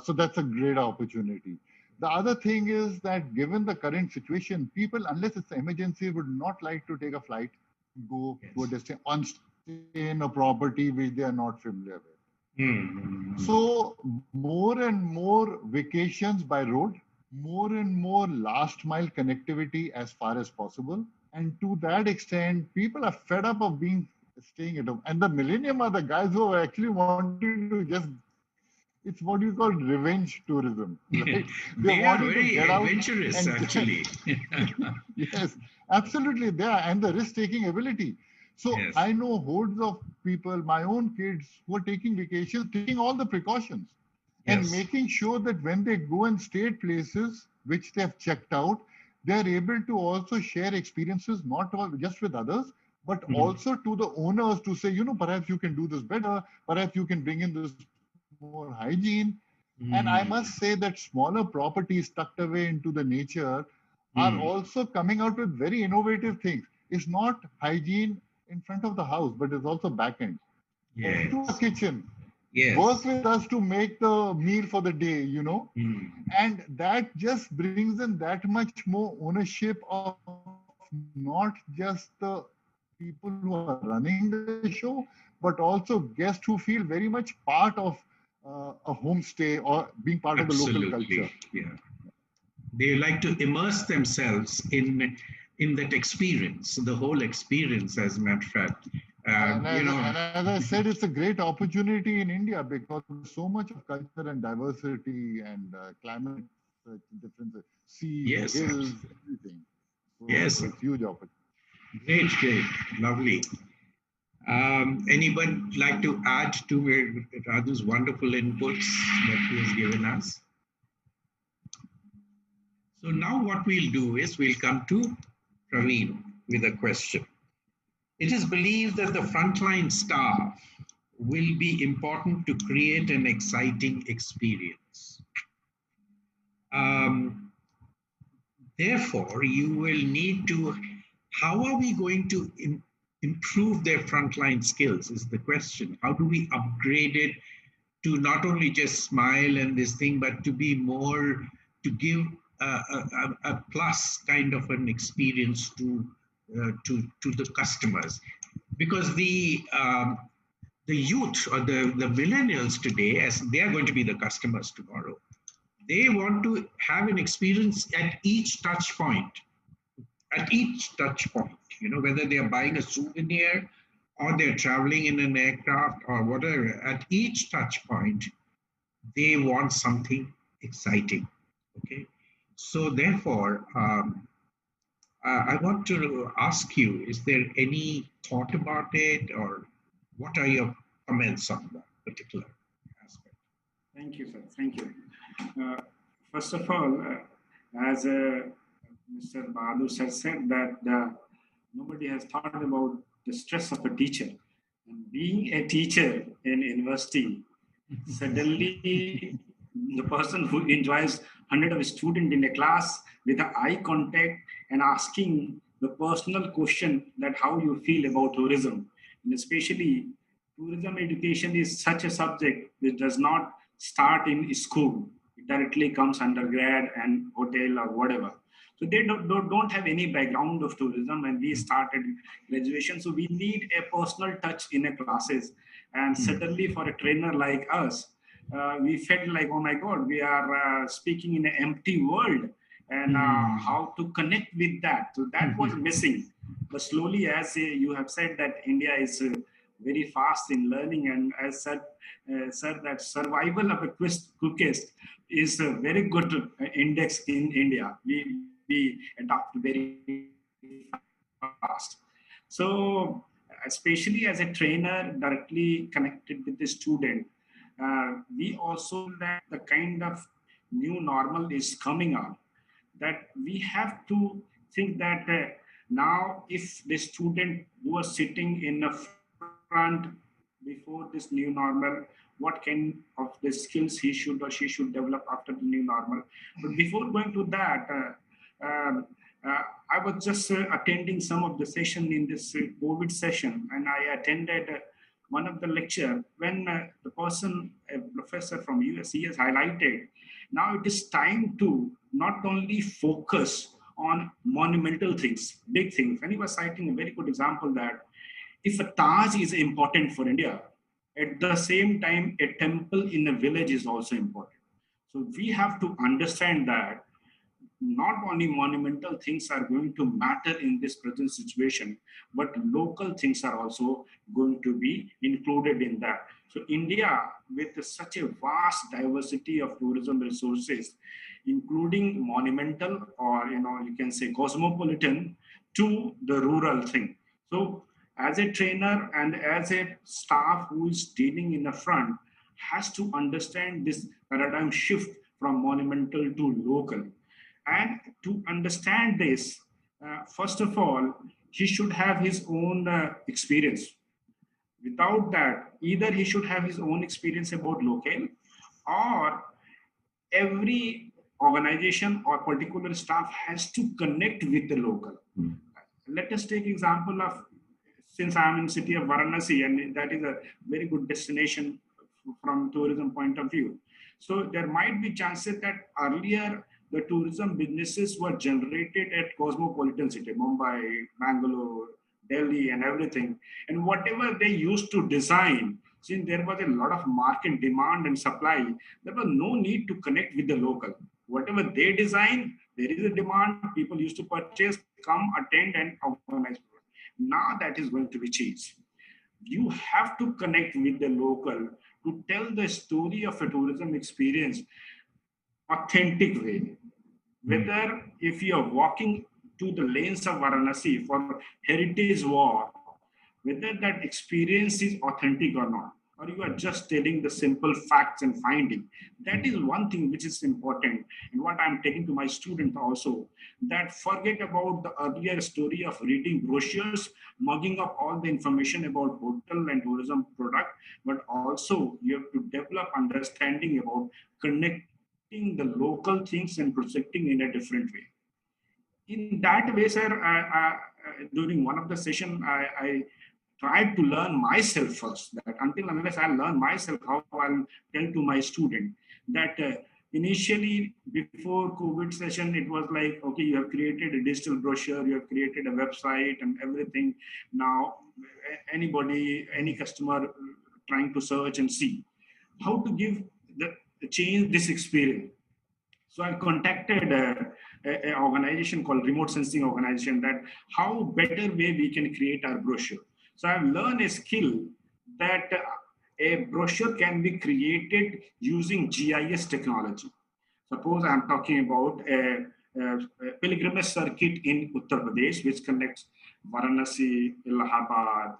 So that's a great opportunity. The other thing is that given the current situation, people, unless it's an emergency, would not like to take a flight, go to a destination, on stay in a property which they are not familiar with. So more and more vacations by road, more and more last mile connectivity as far as possible. And to that extent, people are fed up of staying at home. And the millennium are the guys who are actually wanting to it's what you call revenge tourism. Right? They are very adventurous, actually. Yes, absolutely. They are, and the risk-taking ability. So I know hordes of people, my own kids, who are taking vacations, taking all the precautions and making sure that when they go and stay at places which they have checked out, they're able to also share experiences, not just with others, but also to the owners to say, perhaps you can do this better, perhaps you can bring in this more hygiene. And I must say that smaller properties tucked away into the nature are also coming out with very innovative things. It's not hygiene in front of the house, but it's also back end. To a kitchen. Work with us to make the meal for the day, And that just brings in that much more ownership of not just the people who are running the show, but also guests who feel very much part of a homestay or being part of the local culture. Yeah. They like to immerse themselves in that experience, the whole experience, as a matter of fact. And as I said, it's a great opportunity in India because there's so much of culture and diversity and climate differences, seas, hills, everything. So it's a huge opportunity. Great, lovely. Anyone like to add to Raju's wonderful inputs that he has given us? So now what we'll do is we'll come to Praveen with a question. It is believed that the frontline staff will be important to create an exciting experience. Therefore, you will need to How are we going to improve their frontline skills is the question. How do we upgrade it to not only just smile and this thing, but to be more, to give a plus kind of an experience to the customers? Because the youth or the millennials today, as they are going to be the customers tomorrow, they want to have an experience at each touch point, whether they are buying a souvenir or they're traveling in an aircraft or whatever, at each touch point, they want something exciting. Okay. So therefore, I want to ask you, is there any thought about it, or what are your comments on that particular aspect? Thank you, sir. Thank you. First of all, as Mr. Bahadur sir said, that nobody has thought about the stress of a teacher. And being a teacher in university, suddenly the person who enjoys 100 of students in a class with an eye contact and asking the personal question that how you feel about tourism. And especially tourism education is such a subject which does not start in school. It directly comes undergrad and hotel or whatever. So they don't have any background of tourism when we started graduation. So we need a personal touch in a classes. And certainly for a trainer like us, we felt like, oh my God, we are speaking in an empty world, and how to connect with that. So that was missing. But slowly, as you have said, that India is very fast in learning, and as said, that survival of a quickest is a very good index in India. We adopt very fast. So, especially as a trainer directly connected with the student, we also that the kind of new normal is coming up, that we have to think that now if the student who was sitting in the front before this new normal, what kind of the skills he should or she should develop after the new normal. But before going to that, I was just attending some of the session in this COVID session, and I attended one of the lecture when the person, a professor from US, he has highlighted, now it is time to not only focus on monumental things, big things. And he was citing a very good example that if a Taj is important for India, at the same time, a temple in a village is also important. So we have to understand that not only monumental things are going to matter in this present situation, but local things are also going to be included in that. So India, with such a vast diversity of tourism resources, including monumental or you can say cosmopolitan to the rural thing. So as a trainer and as a staff who is dealing in the front has to understand this paradigm shift from monumental to local. And to understand this, first of all, he should have his own experience. Without that, either he should have his own experience about local, or every organization or particular staff has to connect with the local. Let us take example of, since I am in city of Varanasi, and that is a very good destination from tourism point of view. So there might be chances that earlier the tourism businesses were generated at cosmopolitan city, Mumbai, Bangalore, Delhi, and everything. And whatever they used to design, since there was a lot of market demand and supply, there was no need to connect with the local. Whatever they design, there is a demand, people used to purchase, come, attend, and organize. Now that is going to be changed. You have to connect with the local to tell the story of a tourism experience authentic way. Whether if you are walking to the lanes of Varanasi for heritage walk, whether that experience is authentic or not, or you are just telling the simple facts and finding. That is one thing which is important. And what I'm taking to my students also, that forget about the earlier story of reading brochures, mugging up all the information about hotel and tourism product, but also you have to develop understanding about connecting the local things and projecting in a different way. In that way, sir, during one of the session, I tried to learn myself first. That until unless I learn myself, how I'll tell to my student that initially before COVID session, it was like, okay, you have created a digital brochure, you have created a website and everything. Now, anybody, any customer trying to search and see how to give change this experience. So I contacted an organization called Remote Sensing Organization, that how better way we can create our brochure. So I've learned a skill that a brochure can be created using GIS technology. Suppose I'm talking about a pilgrimage circuit in Uttar Pradesh, which connects Varanasi, Allahabad,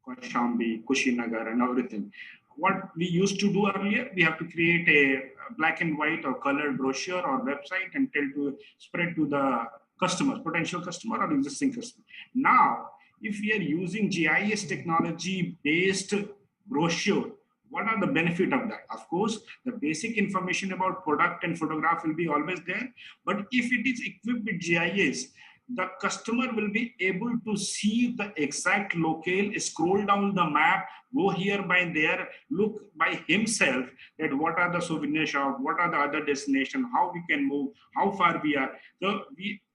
Kaushambi, Kushinagar, and everything. What we used to do earlier, we have to create a black and white or colored brochure or website and tell to spread to the customers, potential customer or existing customer. Now, if we are using GIS technology based brochure, what are the benefit of that? Of course, the basic information about product and photograph will be always there. But if it is equipped with GIS, the customer will be able to see the exact locale, scroll down the map, go here by there, look by himself that what are the souvenir shop, what are the other destination, how we can move, how far we are. So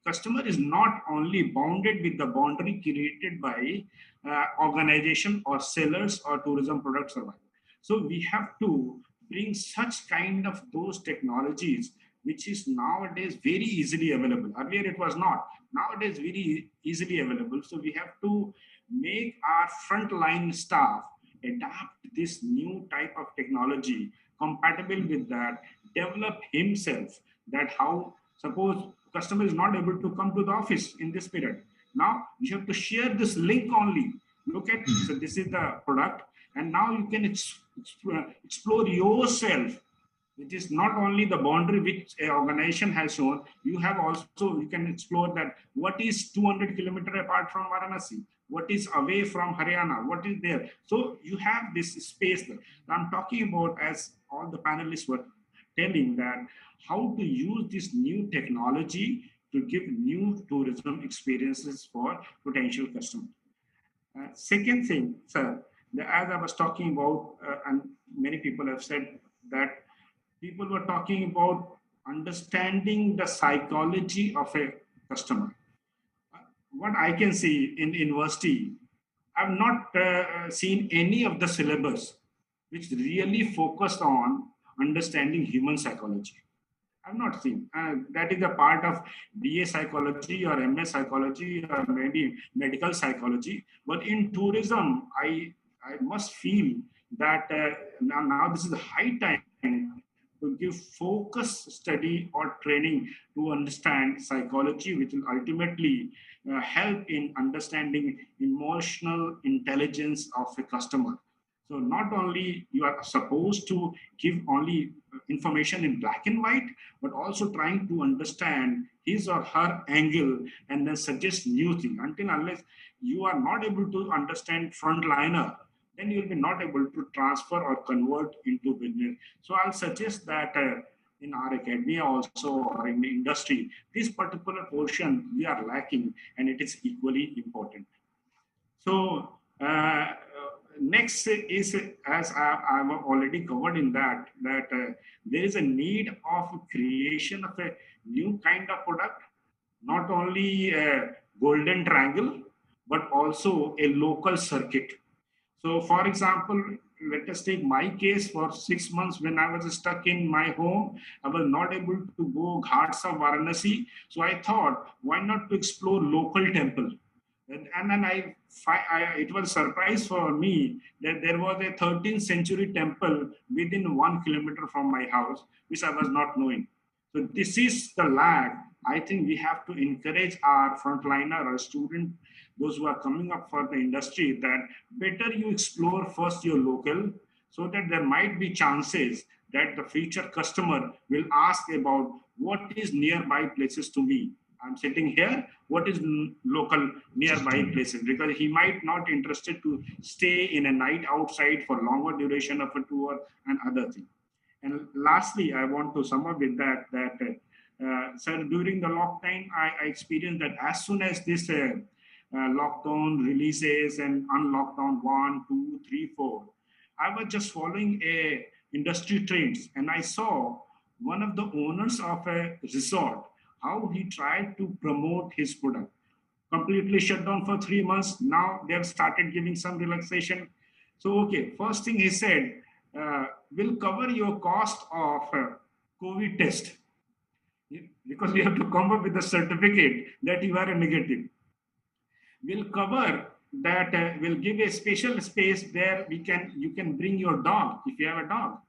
customer is not only bounded with the boundary created by organization or sellers or tourism product survivor. So we have to bring such kind of those technologies, which is nowadays very easily available. Earlier it was not. Nowadays very easily available. So we have to make our frontline staff adapt this new type of technology, compatible with that, develop himself, that how, suppose customer is not able to come to the office in this period. Now you have to share this link only. Look at, so this is the product, and now you can explore yourself. It is not only the boundary which an organization has shown, you have also, you can explore that what is 200 kilometers apart from Varanasi, what is away from Haryana, what is there. So you have this space there. I'm talking about, as all the panelists were telling, that how to use this new technology to give new tourism experiences for potential customers. Second thing, sir, as I was talking about, and many people have said that people were talking about understanding the psychology of a customer. What I can see in university, I've not seen any of the syllabus which really focused on understanding human psychology. I've not seen. That is a part of BA psychology or MS psychology or maybe medical psychology. But in tourism, I must feel that now this is a high time to give focus study or training to understand psychology, which will ultimately help in understanding emotional intelligence of a customer. So not only you are supposed to give only information in black and white, but also trying to understand his or her angle and then suggest new things. Until unless you are not able to understand frontliner, then you will be not able to transfer or convert into business. So I'll suggest that in our academia also, or in the industry, this particular portion we are lacking, and it is equally important. So next is, as I've already covered in that there is a need of creation of a new kind of product, not only a golden triangle, but also a local circuit. So for example, let us take my case. For 6 months when I was stuck in my home, I was not able to go ghats of Varanasi. So I thought, why not to explore local temple? And then it was a surprise for me that there was a 13th century temple within 1 kilometer from my house, which I was not knowing. So this is the lag. I think we have to encourage our frontliner or student, those who are coming up for the industry, that better you explore first your local, so that there might be chances that the future customer will ask about what is nearby places to me. I'm sitting here, what is local nearby places? Because he might not interested to stay in a night outside for longer duration of a tour and other things. And lastly, I want to sum up with that, sir, during the lockdown, I experienced that as soon as this lockdown releases and unlockdown 1, 2, 3, 4. I was just following a industry trends, and I saw one of the owners of a resort how he tried to promote his product. Completely shut down for 3 months. Now they have started giving some relaxation. So, okay, first thing he said, we'll cover your cost of COVID test because you have to come up with a certificate that you are a negative. We'll cover that. We'll give a special space where you can bring your dog if you have a dog.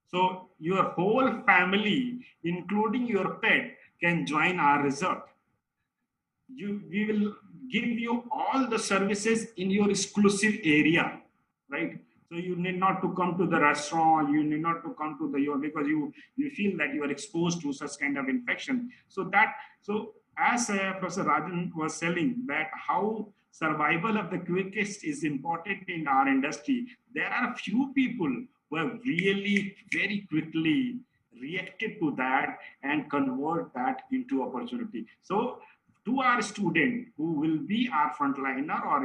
So your whole family, including your pet, can join our resort. We will give you all the services in your exclusive area, right? So you need not to come to the restaurant, you need not to come to the because you feel that you are exposed to such kind of infection. So as Professor Rajan was telling that how survival of the quickest is important in our industry, there are a few people who have really very quickly reacted to that and convert that into opportunity. So to our student who will be our frontliner, or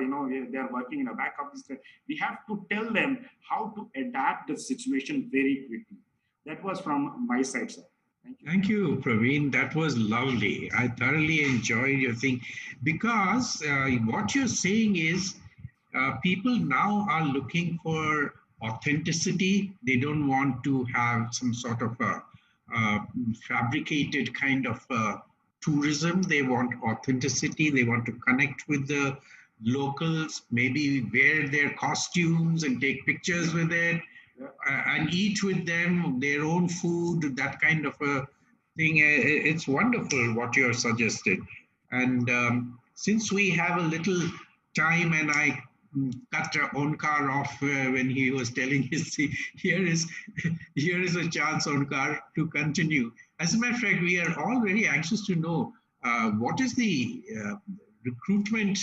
they're working in a back office, we have to tell them how to adapt the situation very quickly. That was from my side, sir. Thank you. Thank you, Praveen. That was lovely. I thoroughly enjoyed your thing because what you're saying is people now are looking for authenticity. They don't want to have some sort of a fabricated kind of tourism. They want authenticity. They want to connect with the locals, maybe wear their costumes and take pictures with it, and eat with them their own food, that kind of a thing. It's wonderful what you're suggested. And since we have a little time, and I cut Onkar off when he was telling his, here is a chance, Onkar, to continue. As a matter of fact, we are all very anxious to know what is the recruitment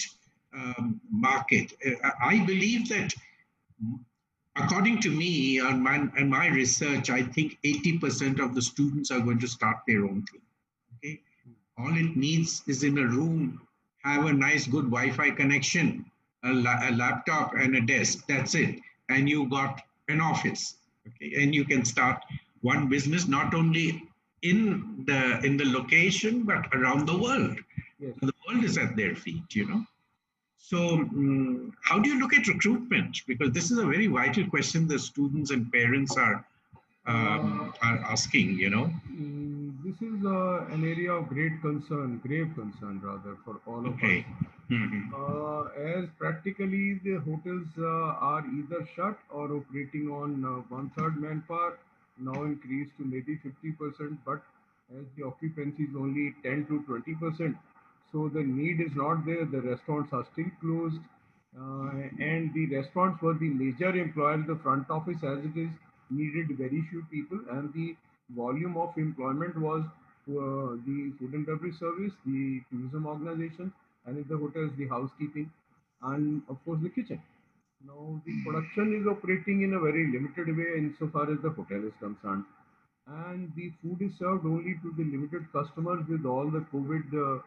market. I believe that, according to me and my research, I think 80% of the students are going to start their own thing. Okay, all it needs is in a room, have a nice, good Wi-Fi connection, a laptop and a desk. That's it, and you got an office. Okay, and you can start one business, not only in the location but around the world. Yes. The world is at their feet. So how do you look at recruitment? Because this is a very vital question the students and parents are asking. This is an area of grave concern rather, for all of Okay. us. As practically the hotels are either shut or operating on one-third manpower, now increased to maybe 50%, but as the occupancy is only 10 to 20%, so the need is not there. The restaurants are still closed, and the restaurants were the major employer. The front office, as it is, needed very few people, and the volume of employment was the food and beverage service, the tourism organization, and in the hotels, the housekeeping, and of course the kitchen. Now the production is operating in a very limited way insofar as the hotel is concerned, and the food is served only to the limited customers with all the COVID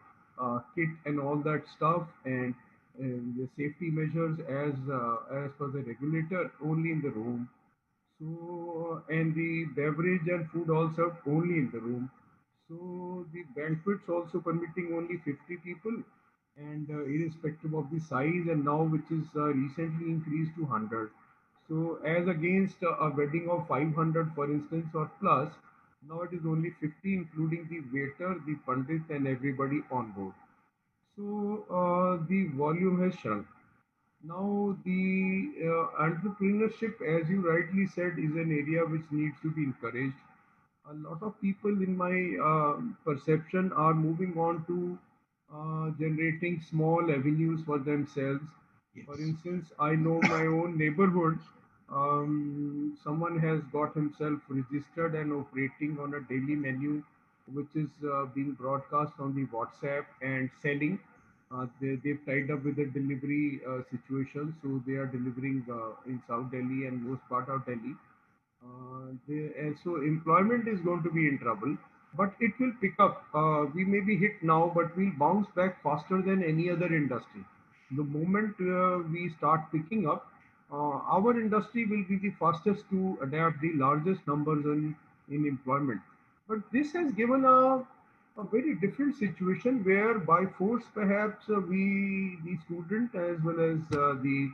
kit and all that stuff, and the safety measures as per the regulator only in the room. So, and the beverage and food all served only in the room. So the banquets also permitting only 50 people, and irrespective of the size, and now which is recently increased to 100. So as against a wedding of 500, for instance, or plus, now it is only 50, including the waiter, the pandit, and everybody on board. So the volume has shrunk. Now, the entrepreneurship, as you rightly said, is an area which needs to be encouraged. A lot of people, in my perception, are moving on to generating small avenues for themselves. Yes. For instance, I know my own neighborhood. Someone has got himself registered and operating on a daily menu, which is being broadcast on the WhatsApp and selling. They've tied up with a delivery situation, so they are delivering in South Delhi and most part of Delhi. And so employment is going to be in trouble, but it will pick up. We may be hit now, but we'll bounce back faster than any other industry. the moment we start picking up, our industry will be the fastest to adapt the largest numbers in employment. But this has given a very different situation where by force perhaps the student as well as the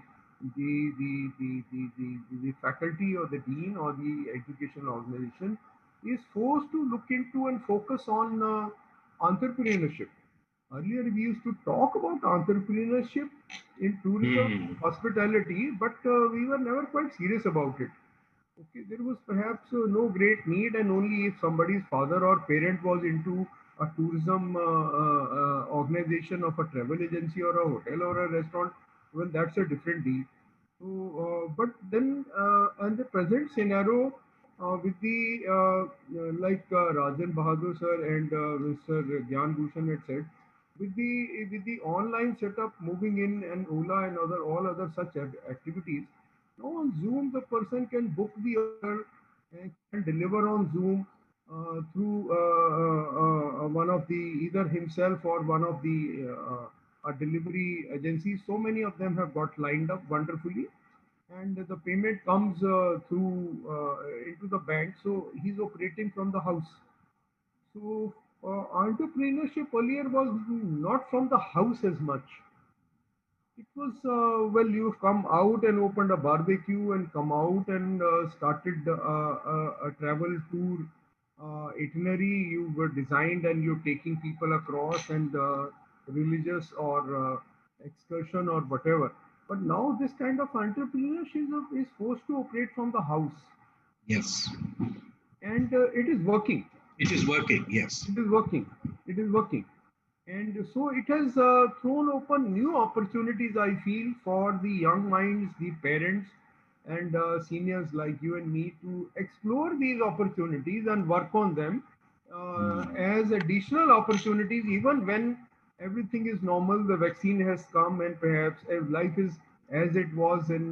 faculty or the dean or the educational organization is forced to look into and focus on entrepreneurship. Earlier, we used to talk about entrepreneurship in tourism, Hmm. hospitality, but we were never quite serious about it. Okay, there was perhaps no great need, and only if somebody's father or parent was into a tourism organization of a travel agency or a hotel or a restaurant, well, that's a different deal. So, but then, and the present scenario with the like Rajan Bahadur sir and Mr. Gyan Bhushan had said, with the online setup moving in and Ola and other all other such activities, now on Zoom the person can book the hotel and can deliver on Zoom through one of the either himself or one of the delivery agencies. So many of them have got lined up wonderfully, and the payment comes through into the bank. So he's operating from the house. So entrepreneurship earlier was not from the house as much. It was, well, you've come out and opened a barbecue and come out and started a travel tour itinerary you were designed, and you're taking people across and religious or excursion or whatever. But now this kind of entrepreneurship is forced to operate from the house, Yes, and it is working. it is working. Yes. It is working. It is working. And so it has thrown open new opportunities, I feel, for the young minds, the parents, and seniors like you and me to explore these opportunities and work on them as additional opportunities, even when everything is normal, the vaccine has come, and perhaps life is as it was in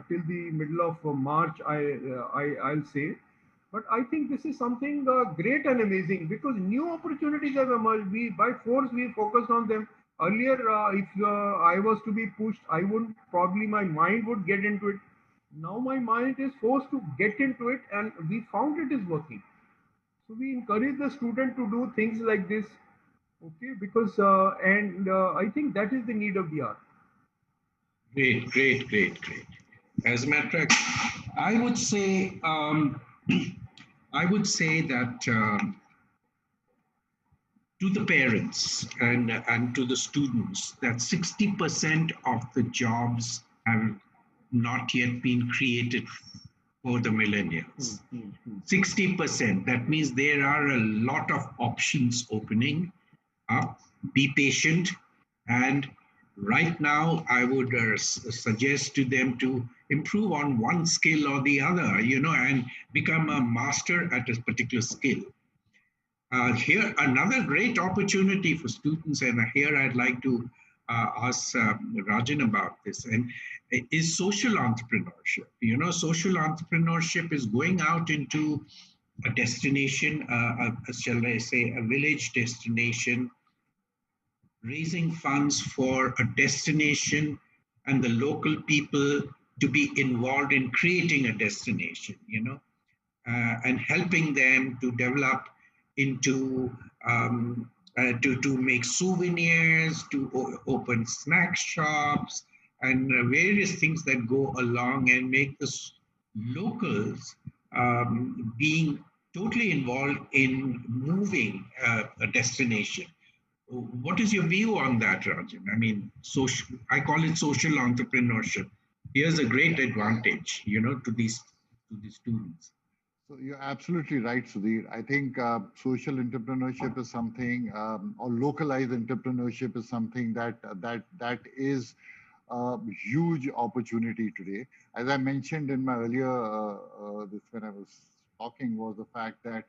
till the middle of March, I'll say. But I think this is something great and amazing because new opportunities have emerged. We by force we focused on them. Earlier, if I was to be pushed, I would probably my mind would get into it. Now my mind is forced to get into it, and we found it is working. So we encourage the student to do things like this, okay? Because and I think that is the need of the hour. Great, great, great, great. As a matter of fact, I would say, I would say that to the parents and to the students, that 60% of the jobs have not yet been created for the millennials. 60%. That means there are a lot of options opening up. Be patient, and right now I would suggest to them to improve on one skill or the other, and become a master at a particular skill. Here, another great opportunity for students, and here I'd like to ask Rajan about this, and is social entrepreneurship. Social entrepreneurship is going out into a destination, shall I say, a village destination, raising funds for a destination and the local people to be involved in creating a destination, and helping them to develop into to make souvenirs, to open snack shops, and various things that go along and make the locals being totally involved in moving a destination. What is your view on that, Rajan? I mean, I call it social entrepreneurship. Here's a great advantage, to these students. So you're absolutely right, Sudhir. I think social entrepreneurship is something, or localized entrepreneurship is something that is a huge opportunity today. As I mentioned in my earlier this when I was talking, was the fact that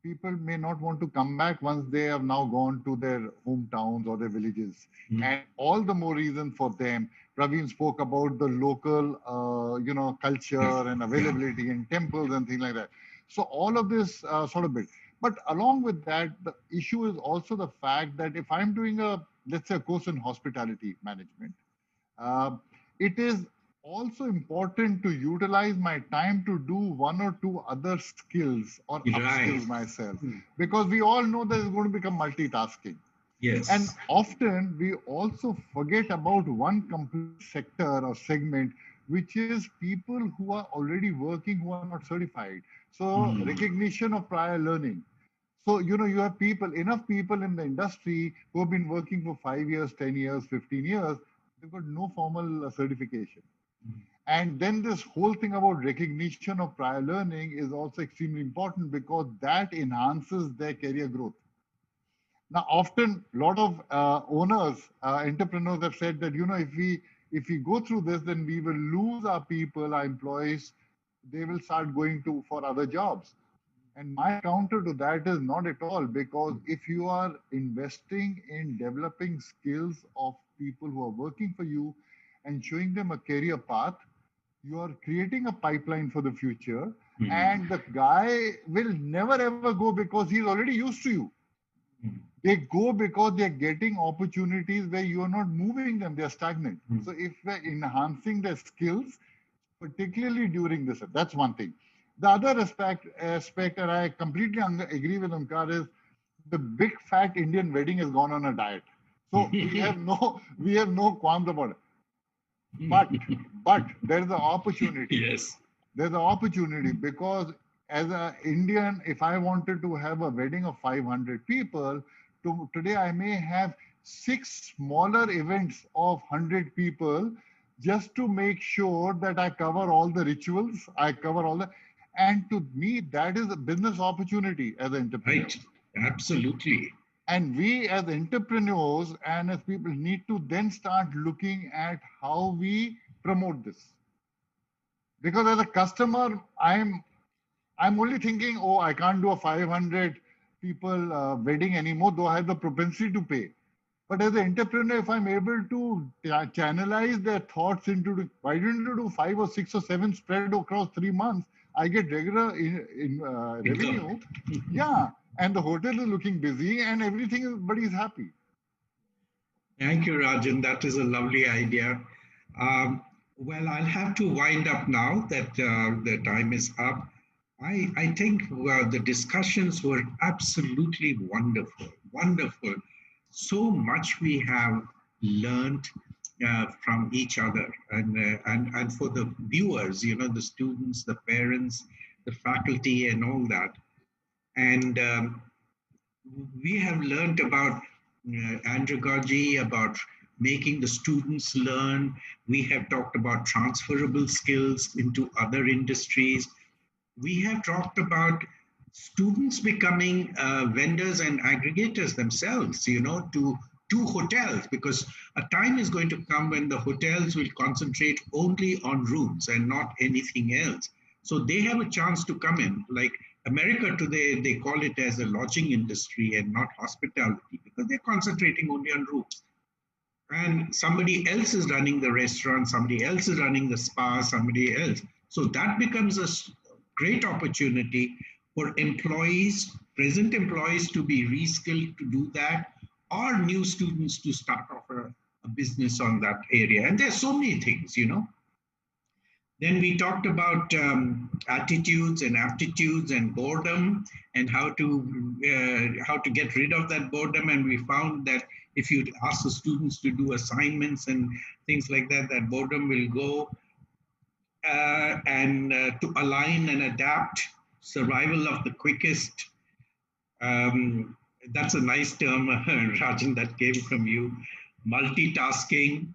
people may not want to come back once they have now gone to their hometowns or their villages. And all the more reason for them. Praveen spoke about the local, culture and availability and temples and things like that. So all of this sort of bit. But along with that, the issue is also the fact that if I'm doing let's say, a course in hospitality management, It is also important to utilize my time to do one or two other skills or Right. upskills myself, because we all know that it's going to become multitasking. And Yes. often we also forget about one complete sector or segment, which is people who are already working who are not certified. So Mm. recognition of prior learning. So, you have enough people in the industry who have been working for 5 years, 10 years, 15 years, they've got no formal certification. And then this whole thing about recognition of prior learning is also extremely important because that enhances their career growth. Now, often a lot of owners, entrepreneurs have said that, if we go through this, then we will lose our people, our employees. They will start going to for other jobs. And my counter to that is not at all, because if you are investing in developing skills of people who are working for you and showing them a career path, you are creating a pipeline for the future. And the guy will never ever go because he's already used to you. They go because they're getting opportunities where you are not moving them, they're stagnant. So if we're enhancing their skills, particularly during this, that's one thing. The other aspect, and I completely agree with Omkar, is the big fat Indian wedding has gone on a diet. So we have no qualms about it. But there's an opportunity. Yes. There's an opportunity because as an Indian, if I wanted to have a wedding of 500 people, today I may have 6 smaller events of 100 people just to make sure that I cover all the rituals, and to me, that is a business opportunity as an entrepreneur. Right. Absolutely. And we as entrepreneurs and as people need to then start looking at how we promote this. Because as a customer, I'm only thinking, oh, I can't do a 500 people wedding anymore, though I have the propensity to pay. But as an entrepreneur, if I'm able to channelize their thoughts into, why don't you do 5 or 6 or 7 spread across 3 months? I get regular revenue. Yeah. And the hotel is looking busy and everybody's happy. Thank you, Rajan. That is a lovely idea. Well, I'll have to wind up now that the time is up. I think the discussions were absolutely wonderful, wonderful. So much we have learned from each other, and for the viewers, the students, the parents, the faculty, and all that. And we have learned about andragogy, about making the students learn. We have talked about transferable skills into other industries. We have talked about students becoming vendors and aggregators themselves, to hotels, because a time is going to come when the hotels will concentrate only on rooms and not anything else. So they have a chance to come in. Like America today, they call it as a lodging industry and not hospitality, because they're concentrating only on rooms. And somebody else is running the restaurant, somebody else is running the spa, somebody else. So that becomes a great opportunity for employees, present employees, to be reskilled to do that, or new students to start off a business on that area. And there's so many things, Then we talked about attitudes and aptitudes and boredom, and how to get rid of that boredom. And we found that if you ask the students to do assignments and things like that, that boredom will go. And to align and adapt, survival of the quickest. That's a nice term, Rajan, that came from you. Multitasking,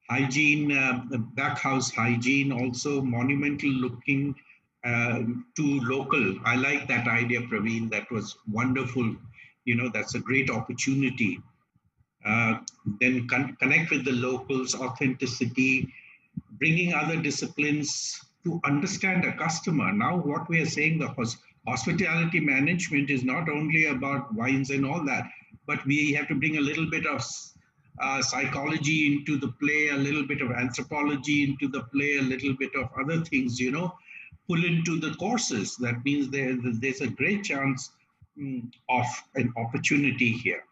hygiene, backhouse hygiene, also monumental looking to local. I like that idea, Praveen. That was wonderful. That's a great opportunity. Then connect with the locals, authenticity, bringing other disciplines to understand a customer. Now, what we are saying, the hospitality management is not only about wines and all that, but we have to bring a little bit of psychology into the play, a little bit of anthropology into the play, a little bit of other things, pull into the courses. That means there's a great chance of an opportunity here.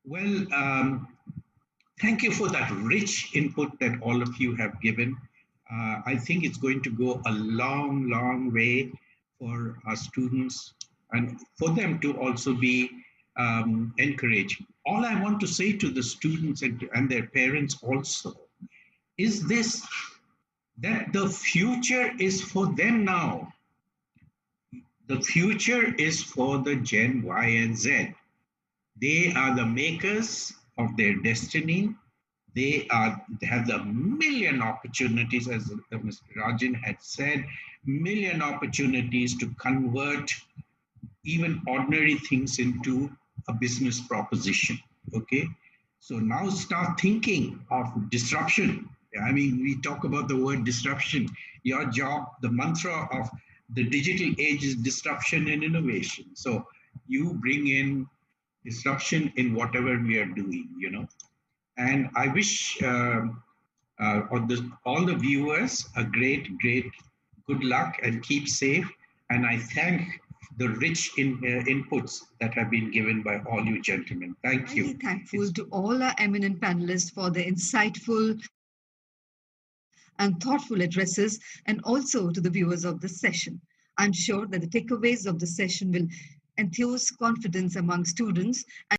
Well, Thank you for that rich input that all of you have given. I think it's going to go a long, long way for our students and for them to also be encouraged. All I want to say to the students and their parents also is this, that the future is for them now. The future is for the Gen Y and Z. They are the makers of their destiny. They have the million opportunities, as Mr. Rajan had said, million opportunities to convert even ordinary things into a business proposition. Okay, so now start thinking of disruption. I mean, we talk about the word disruption. Your job, the mantra of the digital age is disruption and innovation. So you bring in disruption in whatever we are doing, you know. And I wish all the viewers a great, great good luck and keep safe. And I thank the rich inputs that have been given by all you gentlemen. Thank you. Highly thankful to all our eminent panelists for their insightful and thoughtful addresses, and also to the viewers of this session. I'm sure that the takeaways of the session will enthuse confidence among students and